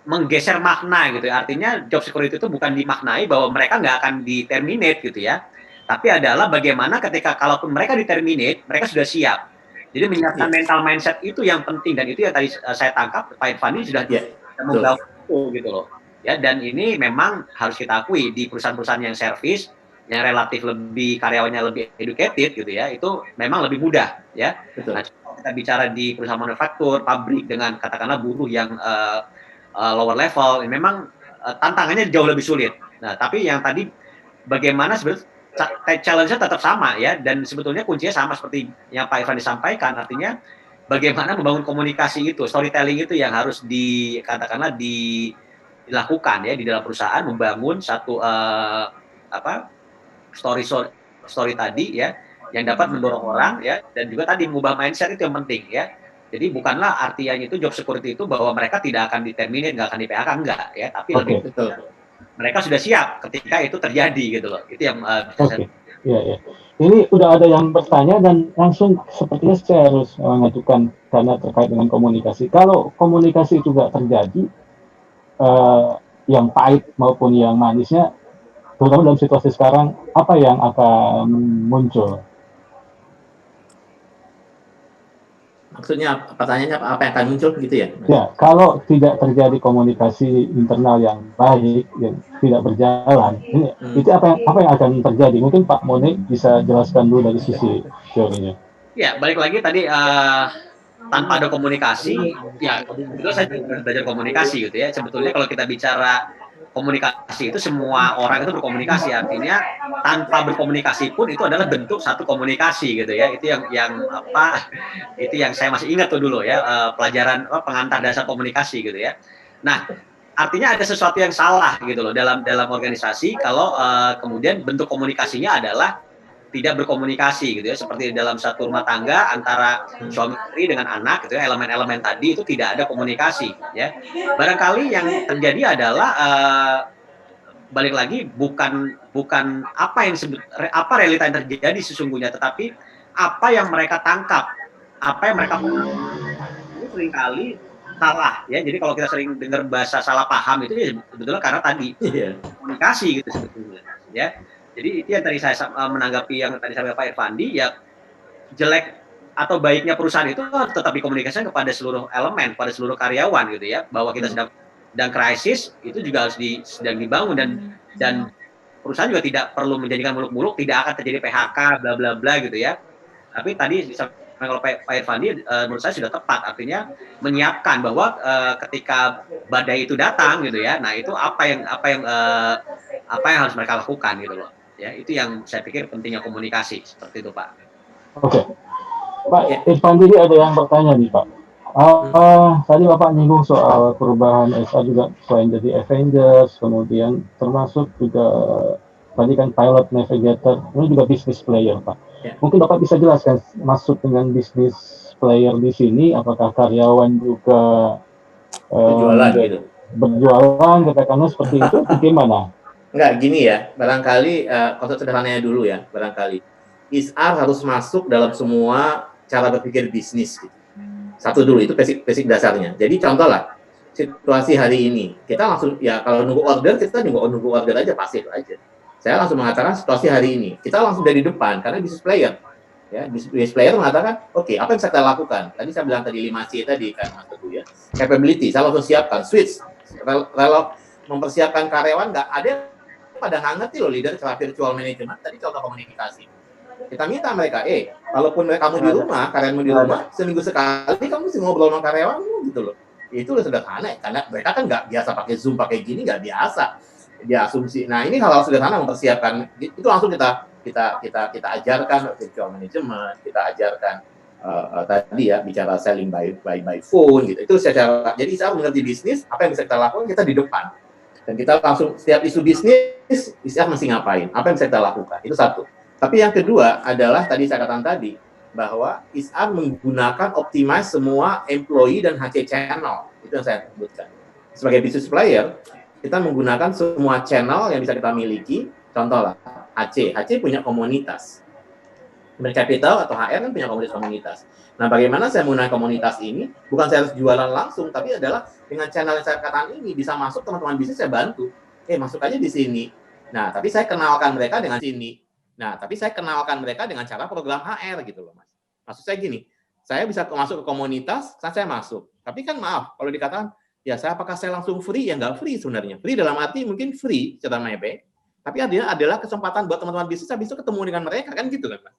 menggeser makna gitu ya. Artinya job security itu bukan dimaknai bahwa mereka nggak akan di-terminate gitu ya. Tapi adalah bagaimana ketika kalaupun mereka di-terminate, mereka sudah siap. Jadi menyiapkan mental mindset itu yang penting dan itu yang tadi saya tangkap Pak Irfandi sudah membawa itu gitu loh. Ya dan ini memang harus kita akui di perusahaan-perusahaan yang service yang relatif lebih karyawannya lebih educated gitu ya, itu memang lebih mudah ya. Betul. Nah, kalau kita bicara di perusahaan manufaktur, pabrik dengan katakanlah buruh yang lower level, memang tantangannya jauh lebih sulit. Nah, tapi yang tadi bagaimana sebenarnya challenge-nya tetap sama ya, dan sebetulnya kuncinya sama seperti yang Pak Irfan disampaikan, artinya bagaimana membangun komunikasi itu, storytelling itu yang harus dikatakanlah dilakukan ya di dalam perusahaan, membangun satu story tadi ya, yang dapat mendorong orang ya, dan juga tadi mengubah mindset itu yang penting ya. Jadi bukanlah artinya itu job security itu bahwa mereka tidak akan di-terminate, nggak akan di-PHK, enggak ya, tapi lebih betul. Mereka sudah siap ketika itu terjadi gitu loh. Itu yang Iya. Ini udah ada yang bertanya dan langsung sepertinya saya harus mengajukan karena terkait dengan komunikasi. Kalau komunikasi juga terjadi, yang pahit maupun yang manisnya, terutama dalam situasi sekarang, apa yang akan muncul? Maksudnya pertanyaannya apa yang akan muncul gitu ya? Ya, kalau tidak terjadi komunikasi internal yang baik, yang tidak berjalan, itu apa yang akan terjadi? Mungkin Pak Mone bisa jelaskan dulu dari sisi teorinya. Ya, balik lagi tadi tanpa ada komunikasi, ya itu saya belajar komunikasi gitu ya. Sebetulnya kalau kita bicara komunikasi itu semua orang itu berkomunikasi, artinya tanpa berkomunikasi pun itu adalah bentuk satu komunikasi gitu ya. Itu itu yang saya masih ingat tuh dulu ya, pelajaran pengantar dasar komunikasi gitu ya. Nah, artinya ada sesuatu yang salah gitu loh dalam organisasi kalau kemudian bentuk komunikasinya adalah tidak berkomunikasi gitu ya, seperti dalam satu rumah tangga antara suami istri dengan anak gitu ya, elemen-elemen tadi itu tidak ada komunikasi ya. Barangkali yang terjadi adalah balik lagi bukan apa realita yang terjadi sesungguhnya, tetapi apa yang mereka tangkap, apa yang mereka ini seringkali salah ya. Jadi kalau kita sering dengar bahasa salah paham itu ya sebetulnya karena tadi komunikasi gitu sebetulnya ya. Jadi itu yang tadi saya menanggapi yang tadi saya Pak Irfandi, ya jelek atau baiknya perusahaan itu harus tetap dikomunikasikan kepada seluruh elemen, pada seluruh karyawan gitu ya, bahwa kita sedang krisis itu juga harus sedang dibangun dan perusahaan juga tidak perlu menjadikan muluk-muluk, tidak akan terjadi PHK bla bla bla gitu ya. Tapi tadi kalau Pak Irfandi menurut saya sudah tepat, artinya menyiapkan bahwa ketika badai itu datang gitu ya, nah itu apa yang harus mereka lakukan gitu loh. Ya, itu yang saya pikir pentingnya komunikasi seperti itu, Pak. Oke. Pak Irfandi ada yang bertanya nih, Pak. Tadi Bapak nyinggung soal perubahan SA juga selain jadi Avengers, kemudian termasuk juga tadi kan pilot navigator, ini juga business player, Pak. Ya. Mungkin Bapak bisa jelaskan masuk dengan business player di sini, apakah karyawan juga berjualan gitu? Berjualan, katakanlah seperti itu, gimana? Enggak, gini ya, barangkali konsep sederhananya dulu ya, barangkali HR harus masuk dalam semua cara berpikir bisnis gitu. Satu dulu, itu basic dasarnya. Jadi contoh lah, situasi hari ini, kita langsung, ya kalau nunggu order, kita nunggu order aja, pasif aja. Saya langsung mengatakan situasi hari ini, kita langsung dari depan, karena business player. Ya, business player mengatakan, oke, apa yang bisa kita lakukan? Tadi saya bilang tadi 5C tadi kan, Mas Teguh ya. Capability, saya langsung siapkan, switch. Kalau mempersiapkan karyawan, nggak ada pada nggak ngerti loh leader cara virtual management, tadi contoh komunikasi. Kita minta mereka, walaupun kamu di rumah, karyawanmu di rumah, seminggu sekali kamu mesti ngobrol sama karyawanmu gitu loh. Itu udah sederhana, karena mereka kan nggak biasa pakai Zoom, pakai gini, nggak biasa. Dia asumsi. Nah ini hal-hal sederhana mempersiapkan, itu langsung kita ajarkan virtual management, kita ajarkan tadi ya bicara selling by phone gitu. Itu secara, jadi saya mengerti bisnis, apa yang bisa kita lakukan, kita di depan. Dan kita langsung setiap isu bisnis, ISR mesti ngapain, apa yang bisa kita lakukan, itu satu. Tapi yang kedua adalah tadi saya katakan tadi, bahwa ISR menggunakan optimize semua employee dan HC channel, itu yang saya sebutkan. sebagai business player, kita menggunakan semua channel yang bisa kita miliki. Contoh lah, HC punya komunitas. Human Capital atau HR kan punya komunitas. Nah, bagaimana saya menggunakan komunitas ini? Bukan saya harus jualan langsung, tapi adalah dengan channel yang saya katakan ini bisa masuk teman-teman bisnis, saya bantu. Masuk aja di sini. Nah, tapi saya kenalkan mereka dengan sini. Nah, tapi saya kenalkan mereka dengan cara program HR gitu loh, Mas. Maksud saya gini, saya bisa masuk ke komunitas, saya masuk. Tapi kan maaf, kalau dikatakan, ya saya apakah saya langsung free? Ya nggak free sebenarnya. Free dalam arti mungkin free secara Maybank, tapi adalah kesempatan buat teman-teman bisnis habis itu ketemu dengan mereka, kan gitu kan, Mas.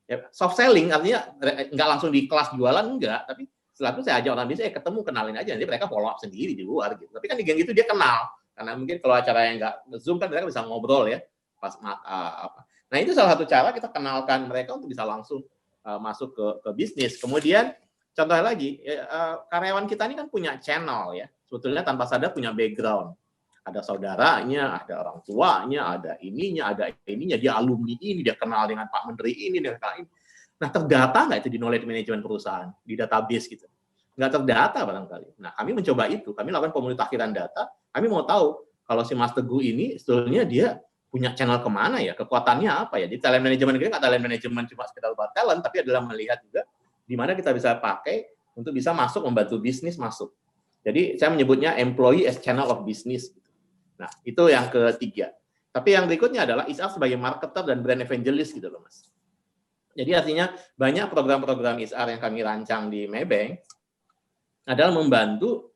Ya, soft selling artinya nggak langsung di kelas jualan, enggak, tapi setelah itu saya ajak orang bisnis, ketemu, kenalin aja, nanti mereka follow up sendiri di luar gitu. Tapi kan di gang itu dia kenal, karena mungkin kalau acara yang nggak Zoom kan mereka bisa ngobrol ya pas apa. Nah, itu salah satu cara kita kenalkan mereka untuk bisa langsung masuk ke bisnis. Kemudian contohnya lagi, karyawan kita ini kan punya channel ya, sebetulnya tanpa sadar punya background. Ada saudaranya, ada orang tuanya, ada ininya, dia alumni ini, dia kenal dengan Pak Menteri ini, dia kenal ini. Nah, terdata nggak itu di knowledge management perusahaan, di database gitu? Nggak terdata barangkali. Nah, kami mencoba itu, kami lakukan pemutakhiran data, kami mau tahu kalau si Mas Teguh ini sebetulnya dia punya channel kemana ya, kekuatannya apa ya. Di talent management kita nggak talent management cuma sekedar buat talent, tapi adalah melihat juga di mana kita bisa pakai untuk bisa masuk, membantu bisnis masuk. Jadi saya menyebutnya employee as channel of business. Nah, itu yang ketiga. Tapi yang berikutnya adalah HR sebagai marketer dan brand evangelist gitu loh, Mas. Jadi artinya banyak program-program HR yang kami rancang di Maybank adalah membantu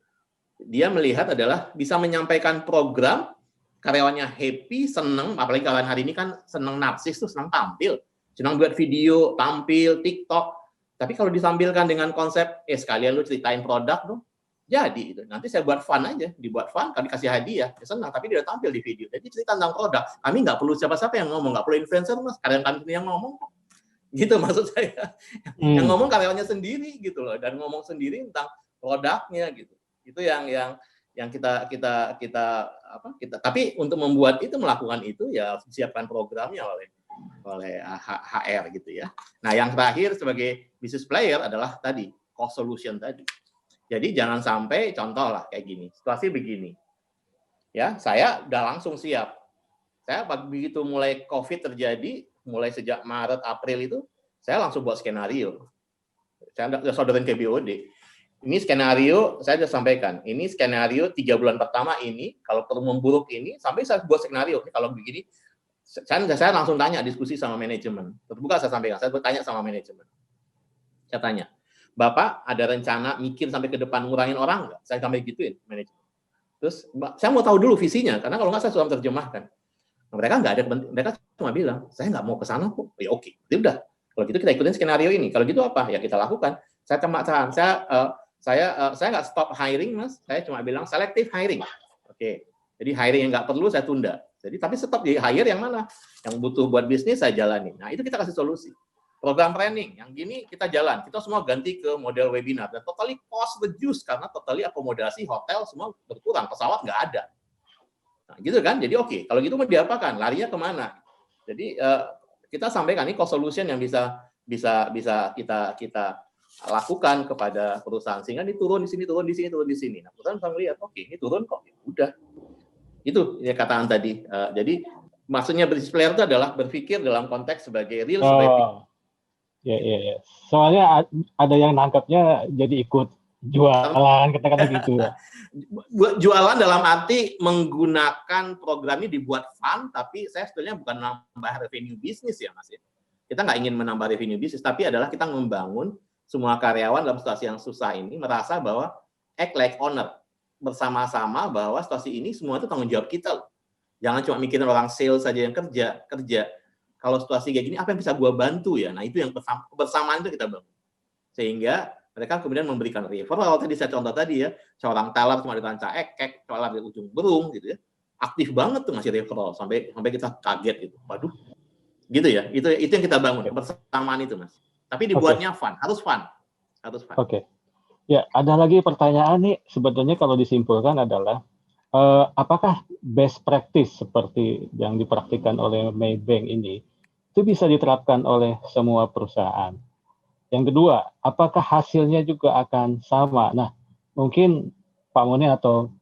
dia melihat adalah bisa menyampaikan program, karyawannya happy, seneng, apalagi karyawan hari ini kan seneng narsis tuh, seneng tampil, seneng buat video, tampil, TikTok. Tapi kalau disampilkan dengan konsep, sekalian lu ceritain produk dong, jadi itu nanti saya buat fun aja, dibuat fun, kami kasih hadiah, ya senang, tapi dia tampil di video. Jadi cerita tentang produk, kami nggak perlu siapa-siapa yang ngomong, nggak perlu influencer, Mas, karyawan kami yang ngomong, gitu maksud saya. Yang ngomong karyawannya sendiri gitu loh, dan ngomong sendiri tentang produknya gitu. Itu yang kita tapi untuk membuat itu, melakukan itu ya harus disiapkan programnya oleh HR gitu ya. Nah, yang terakhir sebagai business player adalah tadi cost solution tadi. Jadi jangan sampai, contoh lah kayak gini, situasi begini. Ya, saya udah langsung siap. Saya begitu mulai COVID terjadi, mulai sejak Maret, April itu, saya langsung buat skenario. Saya udah sodorin ke BOD. Ini skenario, saya sudah sampaikan. Ini skenario 3 bulan pertama ini, kalau perlu memburuk ini, sampai saya buat skenario. Kalau begini, saya langsung tanya, diskusi sama manajemen. Terbuka saya sampaikan, saya bertanya sama manajemen. Saya tanya, Bapak ada rencana mikir sampai ke depan ngurangin orang nggak? Saya sampai gituin manajemen. Terus saya mau tahu dulu visinya, karena kalau nggak saya sudah terjemahkan. Nah, mereka nggak ada, mereka cuma bilang, saya nggak mau ke sana kok. Ya oke, ya udah. Kalau gitu kita ikutin skenario ini. Kalau gitu apa? Ya kita lakukan. Saya nggak stop hiring, Mas. Saya cuma bilang selective hiring. Oke. Jadi hiring yang nggak perlu saya tunda. Jadi tapi stop di hire yang mana? Yang butuh buat bisnis saya jalani. Nah itu kita kasih solusi. Program training, yang gini kita jalan. Kita semua ganti ke model webinar. Dan totally cost reduce, karena totally akomodasi hotel semua berkurang. Pesawat nggak ada. Nah, gitu kan? Jadi oke. Kalau gitu mau diapakan? Larinya kemana? Jadi kita sampaikan ini cost solution yang bisa kita lakukan kepada perusahaan. Sehingga ini turun di sini, turun di sini, turun di sini. Nah, perusahaan bisa melihat, oke, ini turun kok. Ya udah. Itu ya kataan tadi. Jadi maksudnya business player itu adalah berpikir dalam konteks sebagai real estate. Ya. Soalnya ada yang nangkepnya jadi ikut jualan, kata-kata gitu. Jualan dalam arti menggunakan program ini dibuat fun, tapi saya sebetulnya bukan menambah revenue bisnis ya, Mas. Kita nggak ingin menambah revenue bisnis, tapi adalah kita membangun semua karyawan dalam situasi yang susah ini merasa bahwa act like owner, bersama-sama bahwa situasi ini semua itu tanggung jawab kita loh. Jangan cuma mikirin orang sales saja yang kerja. Kalau situasi kayak gini, apa yang bisa gue bantu ya? Nah, itu yang kebersamaan itu kita bangun. Sehingga mereka kemudian memberikan referral. Tadi saya contoh tadi ya, seorang teller cuma di Ranca Ekek, teller di Ujung Berung, gitu ya. Aktif banget tuh ngasih referral, sampai kita kaget gitu. Waduh, gitu ya. Itu yang kita bangun, kebersamaan itu, Mas. Tapi dibuatnya fun, harus fun. Oke. Ya, ada lagi pertanyaan nih, sebetulnya kalau disimpulkan adalah, apakah best practice seperti yang dipraktikkan oleh Maybank ini itu bisa diterapkan oleh semua perusahaan? Yang kedua, apakah hasilnya juga akan sama? Nah, mungkin Pak Mone atau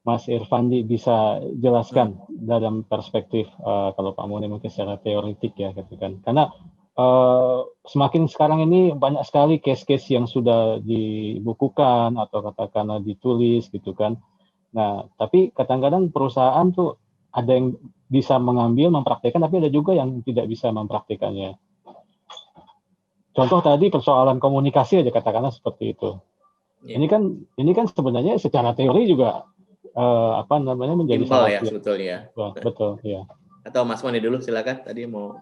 Mas Irfandi bisa jelaskan dalam perspektif kalau Pak Moni mungkin secara teoritik ya gitu kan. Karena semakin sekarang ini banyak sekali case-case yang sudah dibukukan atau katakanlah ditulis gitu kan. Nah, tapi kadang-kadang perusahaan tuh ada yang bisa mengambil, mempraktikkan, tapi ada juga yang tidak bisa mempraktikannya. Contoh tadi persoalan komunikasi aja katakanlah seperti itu. Ya. Ini kan sebenarnya secara teori juga menjadi Simpel sangat ya sebetulnya. betul ya. Atau Mas Moni dulu silakan tadi mau.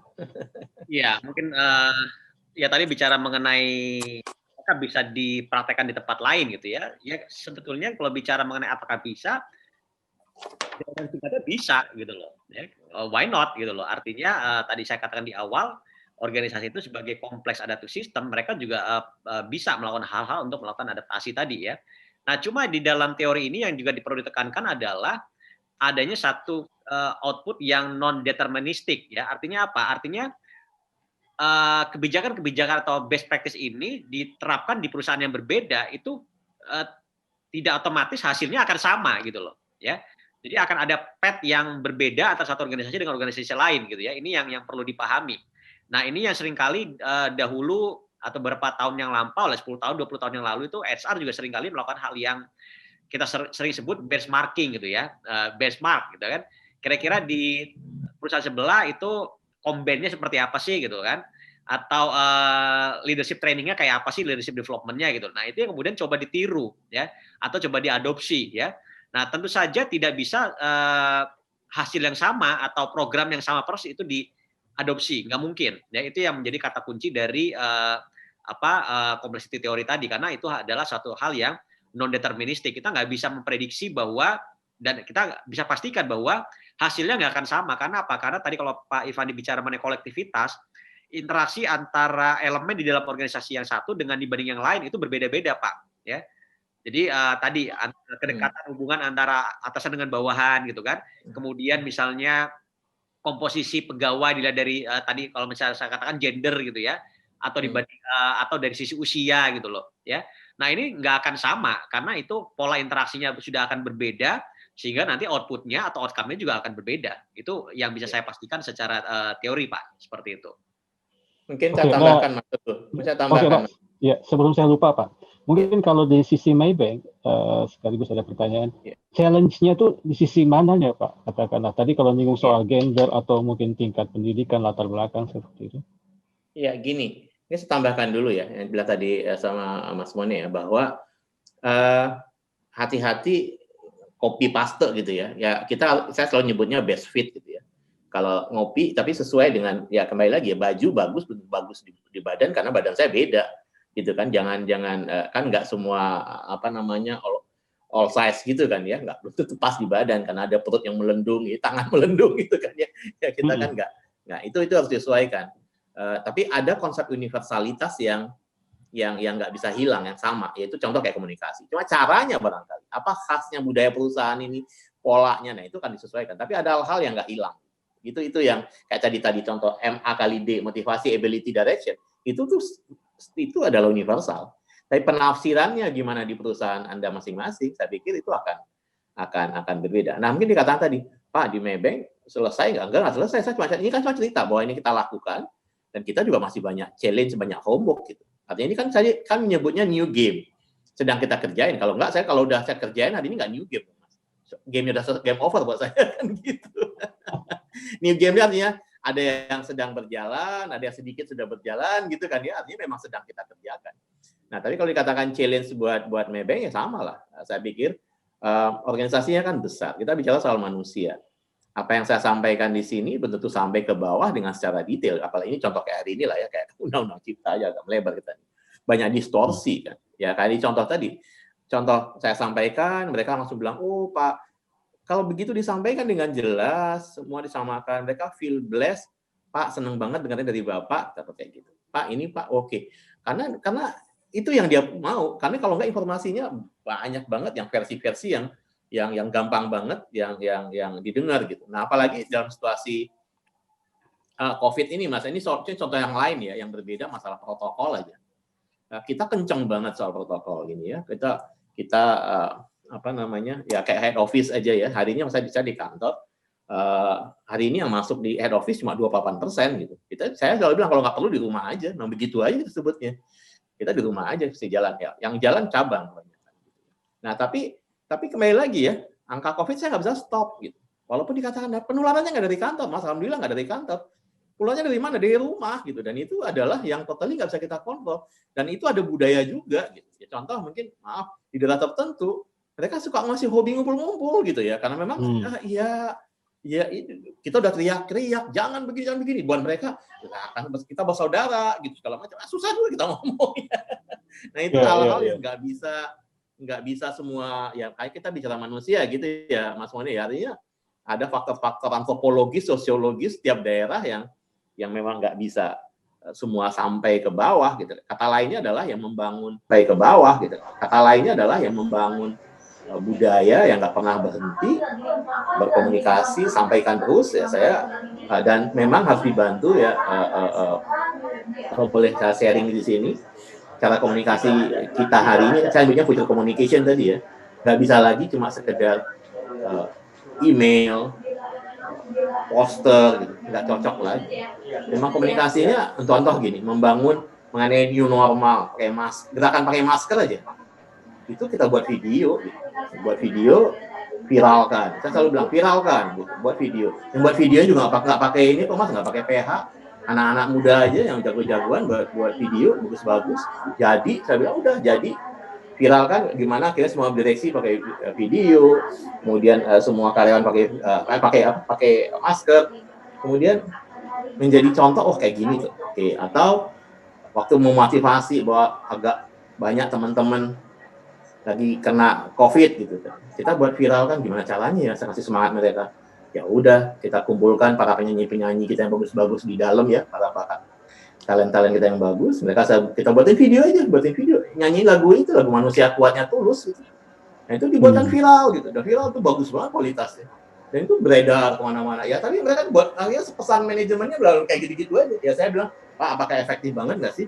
Iya, mungkin ya tadi bicara mengenai apakah bisa dipraktekkan di tempat lain gitu ya. Ya sebetulnya kalau bicara mengenai apakah bisa, jawaban singkatnya bisa gitu loh. Ya, why not gitu loh. Artinya tadi saya katakan di awal, organisasi itu sebagai kompleks adaptive system, mereka juga bisa melakukan hal-hal untuk melakukan adaptasi tadi ya. Nah, cuma di dalam teori ini yang juga perlu ditekankan adalah adanya satu output yang non-deterministik ya. Artinya apa? Artinya kebijakan-kebijakan atau best practice ini diterapkan di perusahaan yang berbeda itu tidak otomatis hasilnya akan sama gitu loh ya. Jadi akan ada path yang berbeda antara satu organisasi dengan organisasi lain gitu ya. Ini yang perlu dipahami. Nah, ini yang seringkali dahulu atau beberapa tahun yang lampau, 10 tahun, 20 tahun yang lalu itu HR juga seringkali melakukan hal yang kita sering sebut benchmarking gitu ya. Benchmark gitu kan. Kira-kira di perusahaan sebelah itu combine-nya seperti apa sih gitu kan. Atau leadership trainingnya kayak apa sih, leadership development-nya gitu. Nah, itu yang kemudian coba ditiru ya, atau coba diadopsi ya. Nah, tentu saja tidak bisa hasil yang sama atau program yang sama persis itu diadopsi, nggak mungkin. Ya, itu yang menjadi kata kunci dari complexity teori tadi, karena itu adalah satu hal yang non-deterministik. Kita nggak bisa memprediksi bahwa, dan kita bisa pastikan bahwa hasilnya nggak akan sama. Karena apa? Karena tadi kalau Pak Irfandi bicara mengenai kolektivitas, interaksi antara elemen di dalam organisasi yang satu dengan dibanding yang lain itu berbeda-beda, Pak. Ya. Jadi tadi kedekatan hubungan antara atasan dengan bawahan gitu kan. Kemudian misalnya komposisi pegawai dilihat dari tadi kalau misalnya saya katakan gender gitu ya, atau dibanding atau dari sisi usia gitu loh ya. Nah, ini nggak akan sama karena itu pola interaksinya sudah akan berbeda, sehingga nanti output-nya atau outcome-nya juga akan berbeda. Itu yang bisa saya pastikan secara teori, Pak, seperti itu. Mungkin saya tambahkan, Mas Teguh. Saya tambahkan. Pak. Ya, sebelum saya lupa, Pak. Mungkin kalau di sisi Maybank, sekaligus ada pertanyaan, challenge-nya tuh di sisi mananya, Pak? Katakanlah, tadi kalau nyinggung soal gender atau mungkin tingkat pendidikan, latar belakang, seperti itu. Ya, gini. Ini saya tambahkan dulu ya, yang bilang tadi sama Mas Mone ya, bahwa hati-hati copy paste gitu ya. Ya, saya selalu nyebutnya best fit gitu ya. Kalau ngopi, tapi sesuai dengan, ya kembali lagi ya, baju bagus di badan karena badan saya beda. Gitu kan, jangan kan nggak semua all size gitu kan ya, nggak betul pas di badan karena ada perut yang melendung, tangan melendung gitu kan ya, kita kan nggak itu harus disesuaikan. Tapi ada konsep universalitas yang nggak bisa hilang, yang sama, yaitu contoh kayak komunikasi. Cuma caranya barangkali apa khasnya budaya perusahaan ini, polanya, nah itu kan disesuaikan. Tapi ada hal-hal yang nggak hilang. Itu yang kayak tadi contoh MA kali D, motivasi, ability, direction, itu adalah universal. Tapi penafsirannya gimana di perusahaan Anda masing-masing, saya pikir itu akan berbeda. Nah, mungkin dikatakan tadi, Pak, di Maybank selesai nggak selesai. Ini kan cuma cerita bahwa ini kita lakukan, dan kita juga masih banyak challenge, banyak homework gitu. Artinya ini kan saya menyebutnya new game, sedang kita kerjain. Kalau udah saya kerjain hari ini nggak new game, game-nya udah game over buat saya kan gitu. New game artinya ada yang sedang berjalan, ada yang sedikit sudah berjalan gitu kan ya, artinya memang sedang kita kerjakan. Nah, tapi kalau dikatakan challenge buat Maybank ya sama lah. Saya pikir organisasinya kan besar. Kita bicara soal manusia. Apa yang saya sampaikan di sini betul-betul sampai ke bawah dengan secara detail. Apalagi ini contoh kayak hari ini lah ya, kayak undang-undang cipta aja agak melebar kita. Banyak distorsi kan. Ya kayak di contoh tadi. Contoh saya sampaikan, mereka langsung bilang, "Oh, Pak, kalau begitu disampaikan dengan jelas, semua disamakan, mereka feel blessed, Pak, seneng banget dengarnya dari Bapak," kayak gitu. Pak, ini Pak, oke. Karena itu yang dia mau. Karena kalau nggak informasinya banyak banget yang versi-versi yang gampang banget, yang didengar gitu. Nah, apalagi dalam situasi COVID ini, Mas, ini contoh yang lain ya, yang berbeda masalah protokol aja. Kita kenceng banget soal protokol ini ya. Kita apa namanya, ya kayak head office aja ya. Hari ini saya bisa di kantor. Hari ini yang masuk di head office cuma 28% gitu. Saya selalu bilang kalau nggak perlu di rumah aja. Nah begitu aja disebutnya. Kita di rumah aja mesti jalan ya. Yang jalan cabang. Nah tapi kembali lagi ya, angka COVID saya nggak bisa stop gitu. Walaupun dikatakan penularannya nggak dari kantor, Mas, alhamdulillah nggak dari kantor. Pulangnya dari mana? Dari rumah gitu. Dan itu adalah yang totally nggak bisa kita kontrol. Dan itu ada budaya juga gitu. Ya, contoh mungkin maaf di daerah tertentu mereka suka ngasih hobi ngumpul-ngumpul gitu ya. Karena memang ya kita udah teriak-teriak, jangan begini. Buat mereka, kan kita bersaudara gitu segala macam. Susah juga kita ngomong. Nah itu hal-hal yang nggak bisa semua ya kayak kita bicara manusia gitu ya, Mas Moni. Artinya ada faktor-faktor antropologis, sosiologis tiap daerah yang memang nggak bisa semua sampai ke bawah gitu. Kata lainnya adalah yang membangun sampai ke bawah gitu. Kata lainnya adalah yang membangun budaya yang nggak pernah berhenti berkomunikasi, sampaikan terus ya saya dan memang harus dibantu ya kalau boleh saya sharing di sini cara komunikasi kita hari ini saya sebutnya future communication tadi ya nggak bisa lagi cuma sekedar email, poster gitu, nggak cocok lagi. Memang komunikasinya contoh gini, membangun mengenai new normal, gerakan pakai masker aja. Itu kita buat video, viralkan. Saya selalu bilang viralkan, gitu. Buat video. Yang buat video juga nggak pakai ini, kok Mas nggak pakai PH. Anak-anak muda aja yang jago-jagoan buat video bagus-bagus. Jadi saya bilang udah jadi viralkan gimana akhirnya semua direksi pakai video, kemudian semua karyawan pakai masker, kemudian menjadi contoh kayak gini tuh. Oke, atau waktu memotivasi bahwa agak banyak teman-teman lagi kena COVID gitu. Kita buat viral kan gimana caranya ya, saya kasih semangat mereka. Ya udah, kita kumpulkan para penyanyi-penyanyi kita yang bagus-bagus di dalam ya, para talent-talent kita yang bagus. Kita buatin video, nyanyi lagu Manusia Kuatnya Tulus gitu. Nah itu dibuatkan viral gitu. Dan viral itu bagus banget kualitasnya. Dan itu beredar kemana-mana. Ya tapi mereka buat akhirnya pesan manajemennya kayak gitu-gitu aja. Ya saya bilang, Pak apakah efektif banget nggak sih?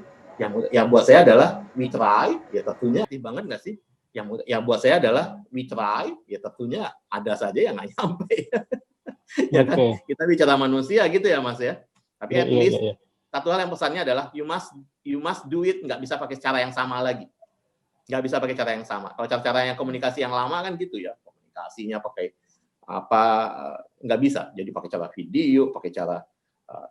Yang buat saya adalah we try, ya tentunya efektif banget nggak sih? Yang buat saya adalah we try, ya tentunya ada saja yang nggak nyampe. Ya kan? Kita bicara manusia gitu ya Mas ya. Tapi at least satu hal yang pesannya adalah you must do it, nggak bisa pakai cara yang sama lagi. Nggak bisa pakai cara yang sama. Kalau cara yang komunikasi yang lama kan gitu ya. Komunikasinya pakai apa, nggak bisa. Jadi pakai cara video, pakai cara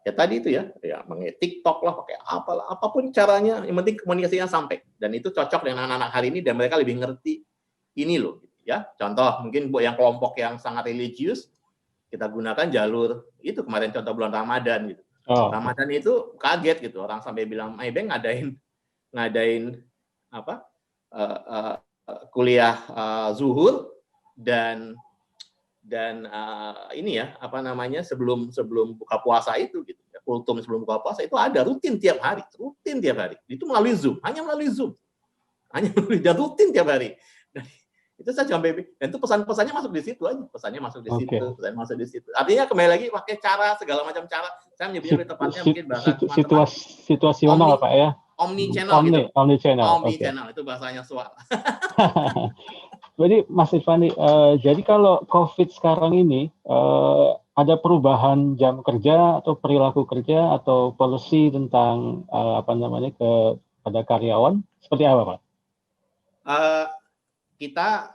ya tadi itu ya pakai TikTok lah, pakai apalah, apapun caranya, yang penting komunikasinya sampai. Dan itu cocok dengan anak-anak hari ini dan mereka lebih ngerti ini loh. Ya, contoh mungkin buat yang kelompok yang sangat religius, kita gunakan jalur itu kemarin contoh bulan Ramadan gitu. Ramadan itu kaget gitu, orang sampai bilang Maybank ngadain apa kuliah zuhur dan ini ya apa namanya sebelum buka puasa itu gitu ya, kultum sebelum buka puasa itu ada rutin tiap hari itu melalui Zoom dan rutin tiap hari. Dan itu saya sampai dan itu pesannya masuk di situ aja, pesannya masuk di situ. Artinya kembali lagi pakai cara segala macam cara, saya menyebutnya lebih tepatnya mungkin bahasa situasional Pak ya, omni channel itu bahasanya soal. Jadi Mas Irfandi, jadi kalau COVID sekarang ini ada perubahan jam kerja atau perilaku kerja atau policy tentang kepada karyawan seperti apa Pak? Kita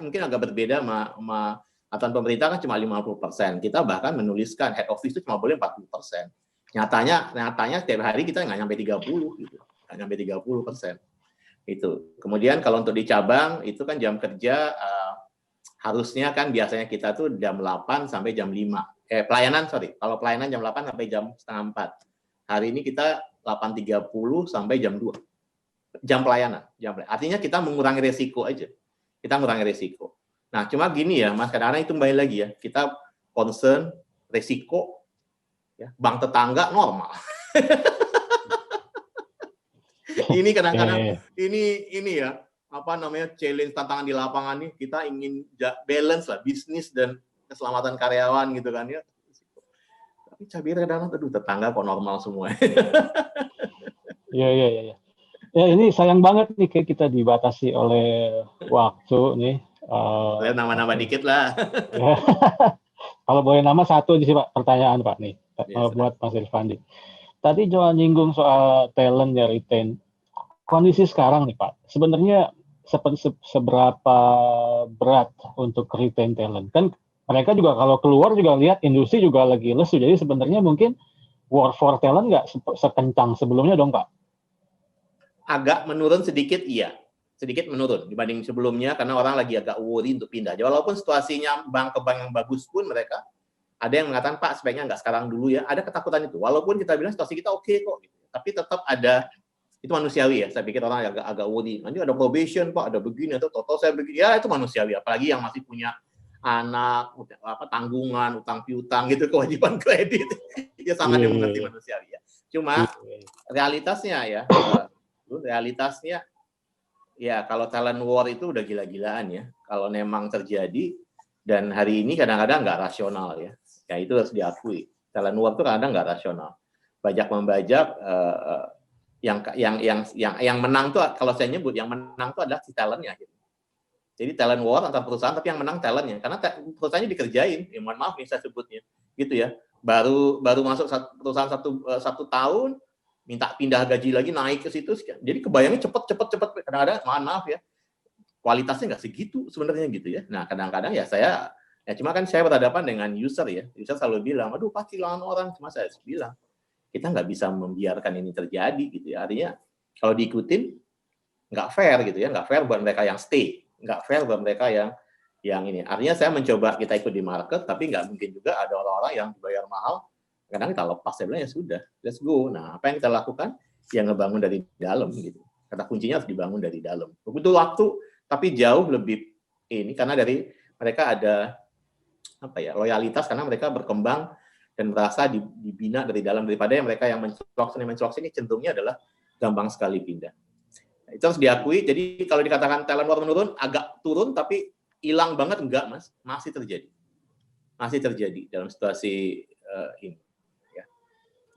mungkin agak berbeda sama aturan pemerintah kan cuma 50%. Kita bahkan menuliskan head office itu cuma boleh 40%. Nyatanya setiap hari kita nggak nyampe 30 gitu, nggak nyampe 30%. Itu. Kemudian kalau untuk di cabang itu kan jam kerja harusnya kan biasanya kita tuh jam 8 sampai jam 5. Kalau pelayanan jam 8 sampai jam setengah 4. Hari ini kita 8.30 sampai jam 2. Jam pelayanan. Artinya kita mengurangi resiko aja. Nah, cuma gini ya, Mas, kadang-kadang itu kembali lagi ya. Kita concern resiko ya, bank tetangga normal. Ini kadang-kadang ini ya apa namanya challenge tantangan di lapangan nih, kita ingin balance lah bisnis dan keselamatan karyawan gitu kan ya. Tapi cabir kadang-kadang tetangga kok normal semua. Iya. Ya ini sayang banget nih kayak kita dibatasi oleh waktu nih. Lihat nama-nama dikit lah. Ya. Kalau boleh nama satu aja sih Pak, pertanyaan Pak nih Ya, buat Mas Irfandi. Tadi cuma nyinggung soal talent ya retain. Kondisi sekarang nih Pak, sebenarnya seberapa berat untuk retain talent? Kan mereka juga kalau keluar juga lihat industri juga lagi lesu, jadi sebenarnya mungkin war for talent nggak sekencang sebelumnya dong Pak? Agak menurun sedikit, iya. Sedikit menurun dibanding sebelumnya karena orang lagi agak worry untuk pindah. Walaupun situasinya bank ke bank yang bagus pun mereka ada yang mengatakan Pak sebaiknya nggak sekarang dulu ya. Ada ketakutan itu. Walaupun kita bilang situasi kita oke kok, gitu. Tapi tetap ada, itu manusiawi ya. Saya pikir orang agak worry. Nanti ada probation Pak, ada begini atau total saya begini. Ya itu manusiawi. Apalagi yang masih punya anak, tanggungan, utang piutang gitu, kewajiban kredit. Itu sangat dimengerti manusiawi ya. Cuma realitasnya ya. Realitasnya ya kalau talent war itu udah gila-gilaan ya. Kalau memang terjadi dan hari ini kadang-kadang nggak rasional ya. Ya itu harus diakui. Talent war itu kadang nggak rasional. Bajak membajak yang menang tuh kalau saya nyebut yang menang tuh adalah si talentnya gitu. Jadi talent war antar perusahaan tapi yang menang talentnya karena perusahaannya dikerjain. Ya, mohon maaf nih saya sebutnya gitu ya. Baru masuk perusahaan satu tahun minta pindah gaji lagi naik ke situ, jadi kebayangnya cepet. Kadang-kadang mohon maaf ya, kualitasnya nggak segitu sebenarnya gitu ya. Nah kadang-kadang ya saya cuma kan saya berhadapan dengan user ya, user selalu bilang, aduh pasti kehilangan orang, cuma saya bilang kita nggak bisa membiarkan ini terjadi gitu ya. Artinya kalau diikutin nggak fair gitu ya, nggak fair buat mereka yang stay, nggak fair buat mereka yang ini. Artinya saya mencoba kita ikut di market, tapi nggak mungkin juga ada orang-orang yang dibayar mahal. Kadang kita lepas, saya bilang ya sudah, let's go. Nah, apa yang kita lakukan? Ya ngebangun dari dalam gitu. Kata kuncinya harus dibangun dari dalam. Butuh waktu, tapi jauh lebih ini karena dari mereka ada loyalitas karena mereka berkembang dan merasa dibina dari dalam daripada yang mereka yang mencolok ini cenderungnya adalah gampang sekali pindah. Nah, itu harus diakui. Jadi kalau dikatakan talent war menurun, agak turun tapi hilang banget enggak, Mas. Masih terjadi dalam situasi ini.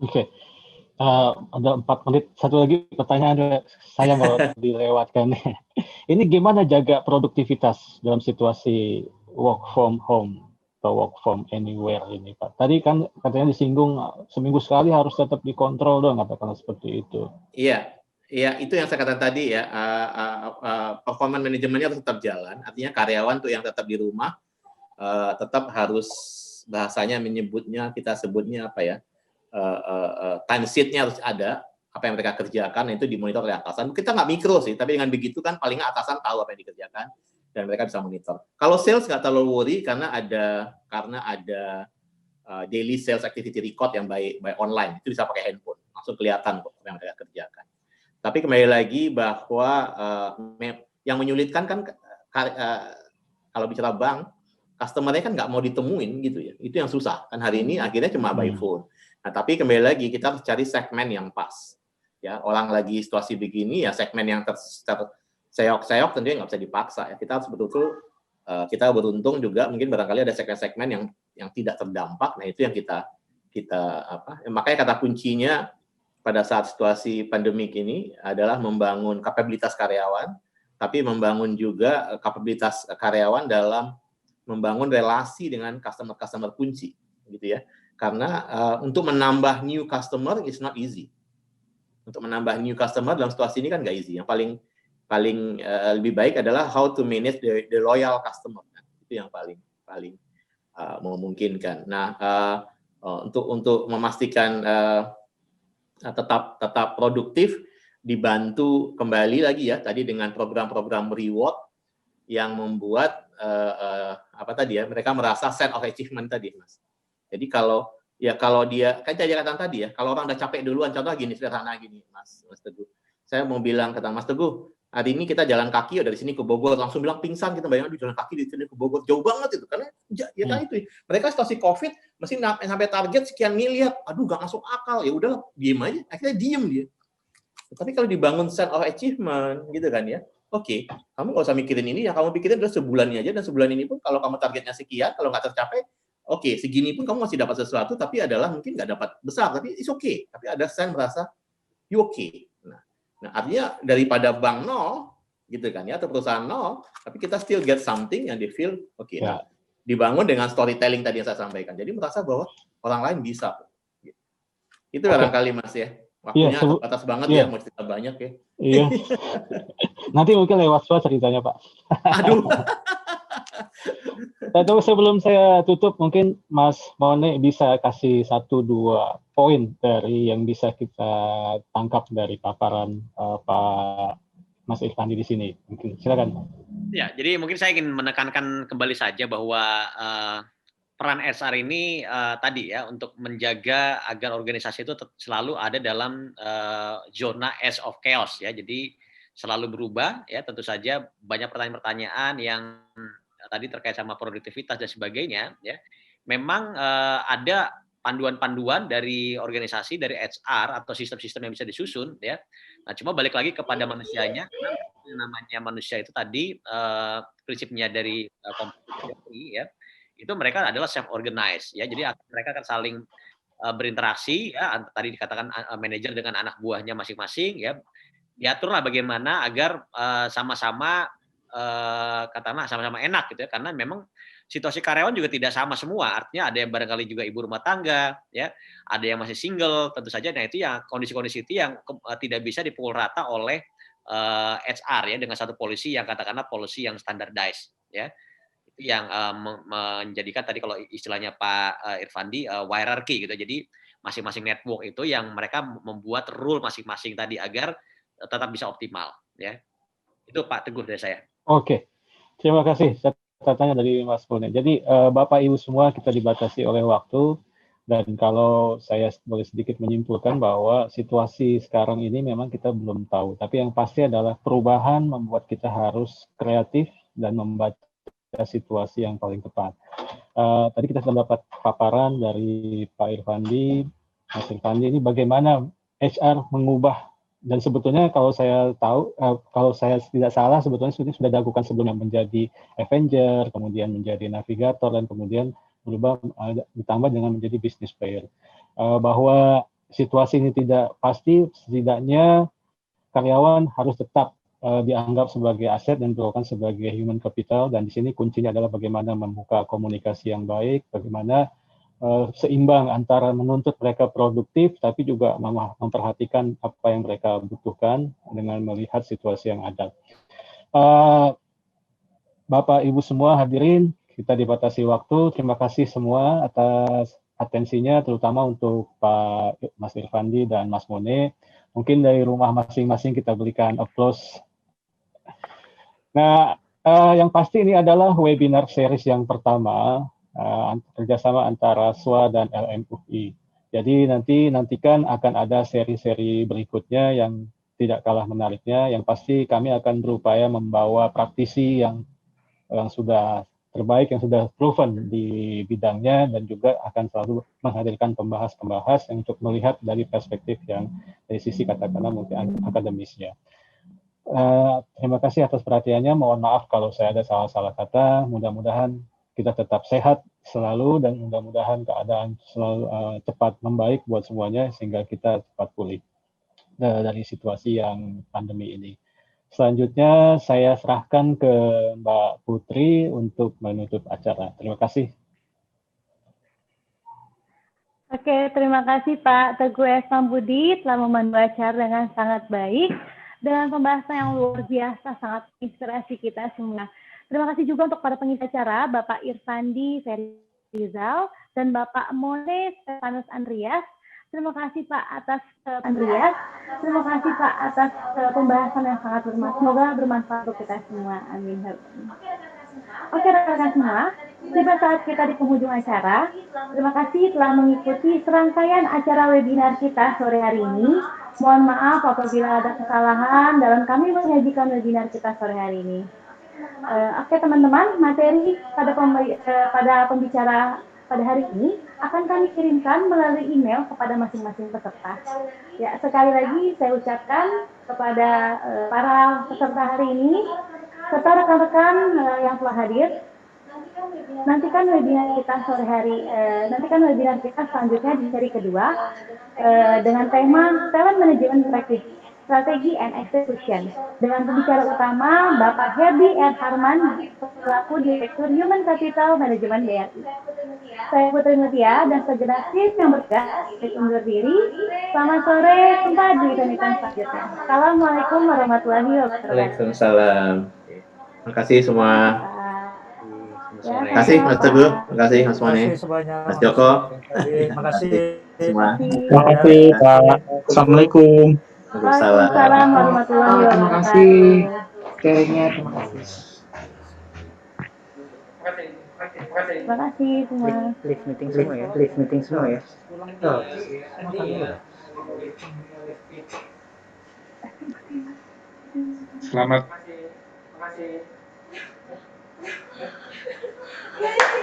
Oke, ada 4 menit. Satu lagi pertanyaan saya mau dilewatkan. Ini gimana jaga produktivitas dalam situasi work from home atau work from anywhere ini, Pak? Tadi kan katanya disinggung seminggu sekali harus tetap dikontrol dong, katakanlah seperti itu. Iya, itu yang saya katakan tadi ya. Performance manajemennya harus tetap jalan. Artinya karyawan tuh yang tetap di rumah, tetap harus bahasanya kita sebutnya apa ya? Time sheet-nya harus ada, apa yang mereka kerjakan itu dimonitor oleh atasan. Kita nggak mikro sih, tapi dengan begitu kan paling atasan tahu apa yang dikerjakan dan mereka bisa monitor. Kalau sales nggak terlalu worry karena ada daily sales activity record yang by online, itu bisa pakai handphone, langsung kelihatan kok apa yang mereka kerjakan. Tapi kembali lagi bahwa yang menyulitkan kan kalau bicara bank, customer-nya kan nggak mau ditemuin gitu ya, itu yang susah kan hari ini akhirnya cuma by phone. Nah, tapi kembali lagi kita harus cari segmen yang pas. Ya, orang lagi situasi begini ya segmen yang terseok-seok tentunya nggak bisa dipaksa ya. Kita harus betul-betul kita beruntung juga mungkin barangkali ada segmen-segmen yang tidak terdampak. Nah, itu yang kita makanya kata kuncinya pada saat situasi pandemik ini adalah membangun kapabilitas karyawan, tapi membangun juga kapabilitas karyawan dalam membangun relasi dengan customer kunci gitu ya. Karena untuk menambah new customer is not easy. Untuk menambah new customer dalam situasi ini kan nggak easy. Yang paling lebih baik adalah how to manage the loyal customer. Nah, itu yang paling memungkinkan. Nah, untuk memastikan tetap produktif, dibantu kembali lagi ya tadi dengan program-program reward yang membuat mereka merasa sense of achievement tadi, Mas. Jadi kalau dia kan saya katakan tadi ya, kalau orang udah capek duluan, contoh gini sederhana gini, Mas Teguh. Saya mau bilang kata Mas Teguh, hari ini kita jalan kaki dari sini ke Bogor, langsung bilang pingsan, kita bayangin jalan kaki dari sini ke Bogor, jauh banget itu, karena ya kan itu. Mereka situasi COVID mesti sampai target sekian miliar, aduh gak masuk akal, ya udahlah diem aja, akhirnya diem dia. Tapi kalau dibangun sense of achievement gitu kan ya, oke, kamu nggak usah mikirin ini, yang kamu pikirin adalah sebulannya aja, dan sebulan ini pun kalau kamu targetnya sekian, kalau nggak tercapai, oke, segini pun kamu masih dapat sesuatu, tapi adalah mungkin nggak dapat besar, tapi it's okay. Tapi ada sense merasa you okay. Nah, artinya daripada bank nol, gitu kan ya, atau perusahaan nol, tapi kita still get something yang di feel, oke, nah, dibangun dengan storytelling tadi yang saya sampaikan. Jadi merasa bahwa orang lain bisa. Itu barangkali Mas ya. Waktunya terbatas banget ya, mau cerita banyak ya. Iya. Nanti mungkin lewat ceritanya Pak. Aduh. Tapi sebelum saya tutup, mungkin Mas Mone bisa kasih 1-2 poin dari yang bisa kita tangkap dari paparan Pak Mas Irfandi di sini. Mungkin silakan. Ya, jadi mungkin saya ingin menekankan kembali saja bahwa peran HR ini tadi ya untuk menjaga agar organisasi itu selalu ada dalam zona edge of chaos ya. Jadi selalu berubah ya, tentu saja banyak pertanyaan-pertanyaan yang tadi terkait sama produktivitas dan sebagainya ya. Memang ada panduan-panduan dari organisasi, dari HR atau sistem-sistem yang bisa disusun ya. Nah, cuma balik lagi kepada manusianya, karena yang namanya manusia itu tadi prinsipnya dari kompetensi ya, itu mereka adalah self organized ya. Jadi mereka akan saling berinteraksi ya, tadi dikatakan manajer dengan anak buahnya masing-masing ya. Diaturlah bagaimana agar sama-sama katakanlah sama-sama enak gitu ya, karena memang situasi karyawan juga tidak sama semua. Artinya ada yang barangkali juga ibu rumah tangga ya, ada yang masih single tentu saja. Nah, itu yang kondisi-kondisi itu yang tidak bisa dipukul rata oleh HR ya, dengan satu polisi yang katakanlah polisi yang standardized ya. Itu yang menjadikan tadi kalau istilahnya Pak Irfandi hierarchy gitu. Jadi masing-masing network itu yang mereka membuat rule masing-masing tadi agar tetap bisa optimal ya. Itu Pak Teguh dari saya. Oke. Terima kasih catatannya dari Mas Mone. Jadi Bapak Ibu semua, kita dibatasi oleh waktu, dan kalau saya boleh sedikit menyimpulkan bahwa situasi sekarang ini memang kita belum tahu, tapi yang pasti adalah perubahan membuat kita harus kreatif dan membaca situasi yang paling tepat. Tadi kita sudah dapat paparan dari Pak Irfandi, Mas Irfandi, ini bagaimana HR mengubah, dan sebetulnya kalau saya tahu, kalau saya tidak salah, sebetulnya sudah dilakukan sebelumnya, menjadi Avenger, kemudian menjadi navigator, dan kemudian berubah ditambah dengan menjadi business player. Bahwa situasi ini tidak pasti, setidaknya karyawan harus tetap dianggap sebagai aset dan diperlukan sebagai human capital, dan di sini kuncinya adalah bagaimana membuka komunikasi yang baik, bagaimana seimbang antara menuntut mereka produktif tapi juga memperhatikan apa yang mereka butuhkan dengan melihat situasi yang ada. Bapak Ibu semua hadirin, kita dibatasi waktu. Terima kasih semua atas atensinya, terutama untuk Pak Mas Irfandi dan Mas Mone. Mungkin dari rumah masing-masing kita berikan applause. Nah, yang pasti ini adalah webinar series yang pertama, kerjasama antara SWA dan LMUI. Jadi nantikan akan ada seri-seri berikutnya yang tidak kalah menariknya. Yang pasti kami akan berupaya membawa praktisi yang sudah terbaik, yang sudah proven di bidangnya, dan juga akan selalu menghadirkan pembahas-pembahas yang untuk melihat dari perspektif yang dari sisi katakanlah multi akademisnya. Terima kasih atas perhatiannya. Mohon maaf kalau saya ada salah-salah kata. Mudah-mudahan kita tetap sehat selalu, dan mudah-mudahan keadaan selalu cepat membaik buat semuanya sehingga kita cepat pulih dari situasi yang pandemi ini. Selanjutnya saya serahkan ke Mbak Putri untuk menutup acara. Terima kasih. Oke, terima kasih Pak Teguh S. Sambudi telah memandu acara dengan sangat baik, dengan pembahasan yang luar biasa, sangat inspirasi kita semua. Terima kasih juga untuk para pengisi acara, Bapak Irfandi Ferizal dan Bapak Mone Stefanus Andreas. Terima kasih Pak atas Andreas. Terima kasih Pak atas pembahasan yang sangat bermanfaat. Semoga bermanfaat untuk kita semua. Amin. Oke rekan-rekan semua, tiba saat kita di penghujung acara. Terima kasih telah mengikuti serangkaian acara webinar kita sore hari ini. Mohon maaf apabila ada kesalahan dalam kami menyajikan webinar kita sore hari ini. Oke teman-teman, materi pada pembicara pada hari ini akan kami kirimkan melalui email kepada masing-masing peserta. Ya, sekali lagi saya ucapkan kepada para peserta hari ini serta rekan-rekan yang telah hadir. Nantikan webinar kita sore hari, nantikan webinar kita selanjutnya di seri kedua dengan tema Talent Management Practice. Strategi and Execution. Dengan pembicara utama Bapak Herdi R. Harman selaku Direktur Human Capital Management BRI. Saya Putri Mutia dan segenap tim yang bertugas undur diri. Selamat sore, jumpa di event selanjutnya. Assalamualaikum warahmatullahi wabarakatuh. Waalaikumsalam. Terima kasih semua. Ya, Terima kasih Mas Teguh, terima kasih Mas Mone, Terima kasih semuanya. Mas Joko. Terima kasih Semua. Terima kasih Pak. Assalamualaikum. Waalaikumsalam warahmatullahi wabarakatuh. Terima kasih sharingnya, terima kasih. Terima kasih semua. Live meeting semua ya, live meeting semua ya. Selamat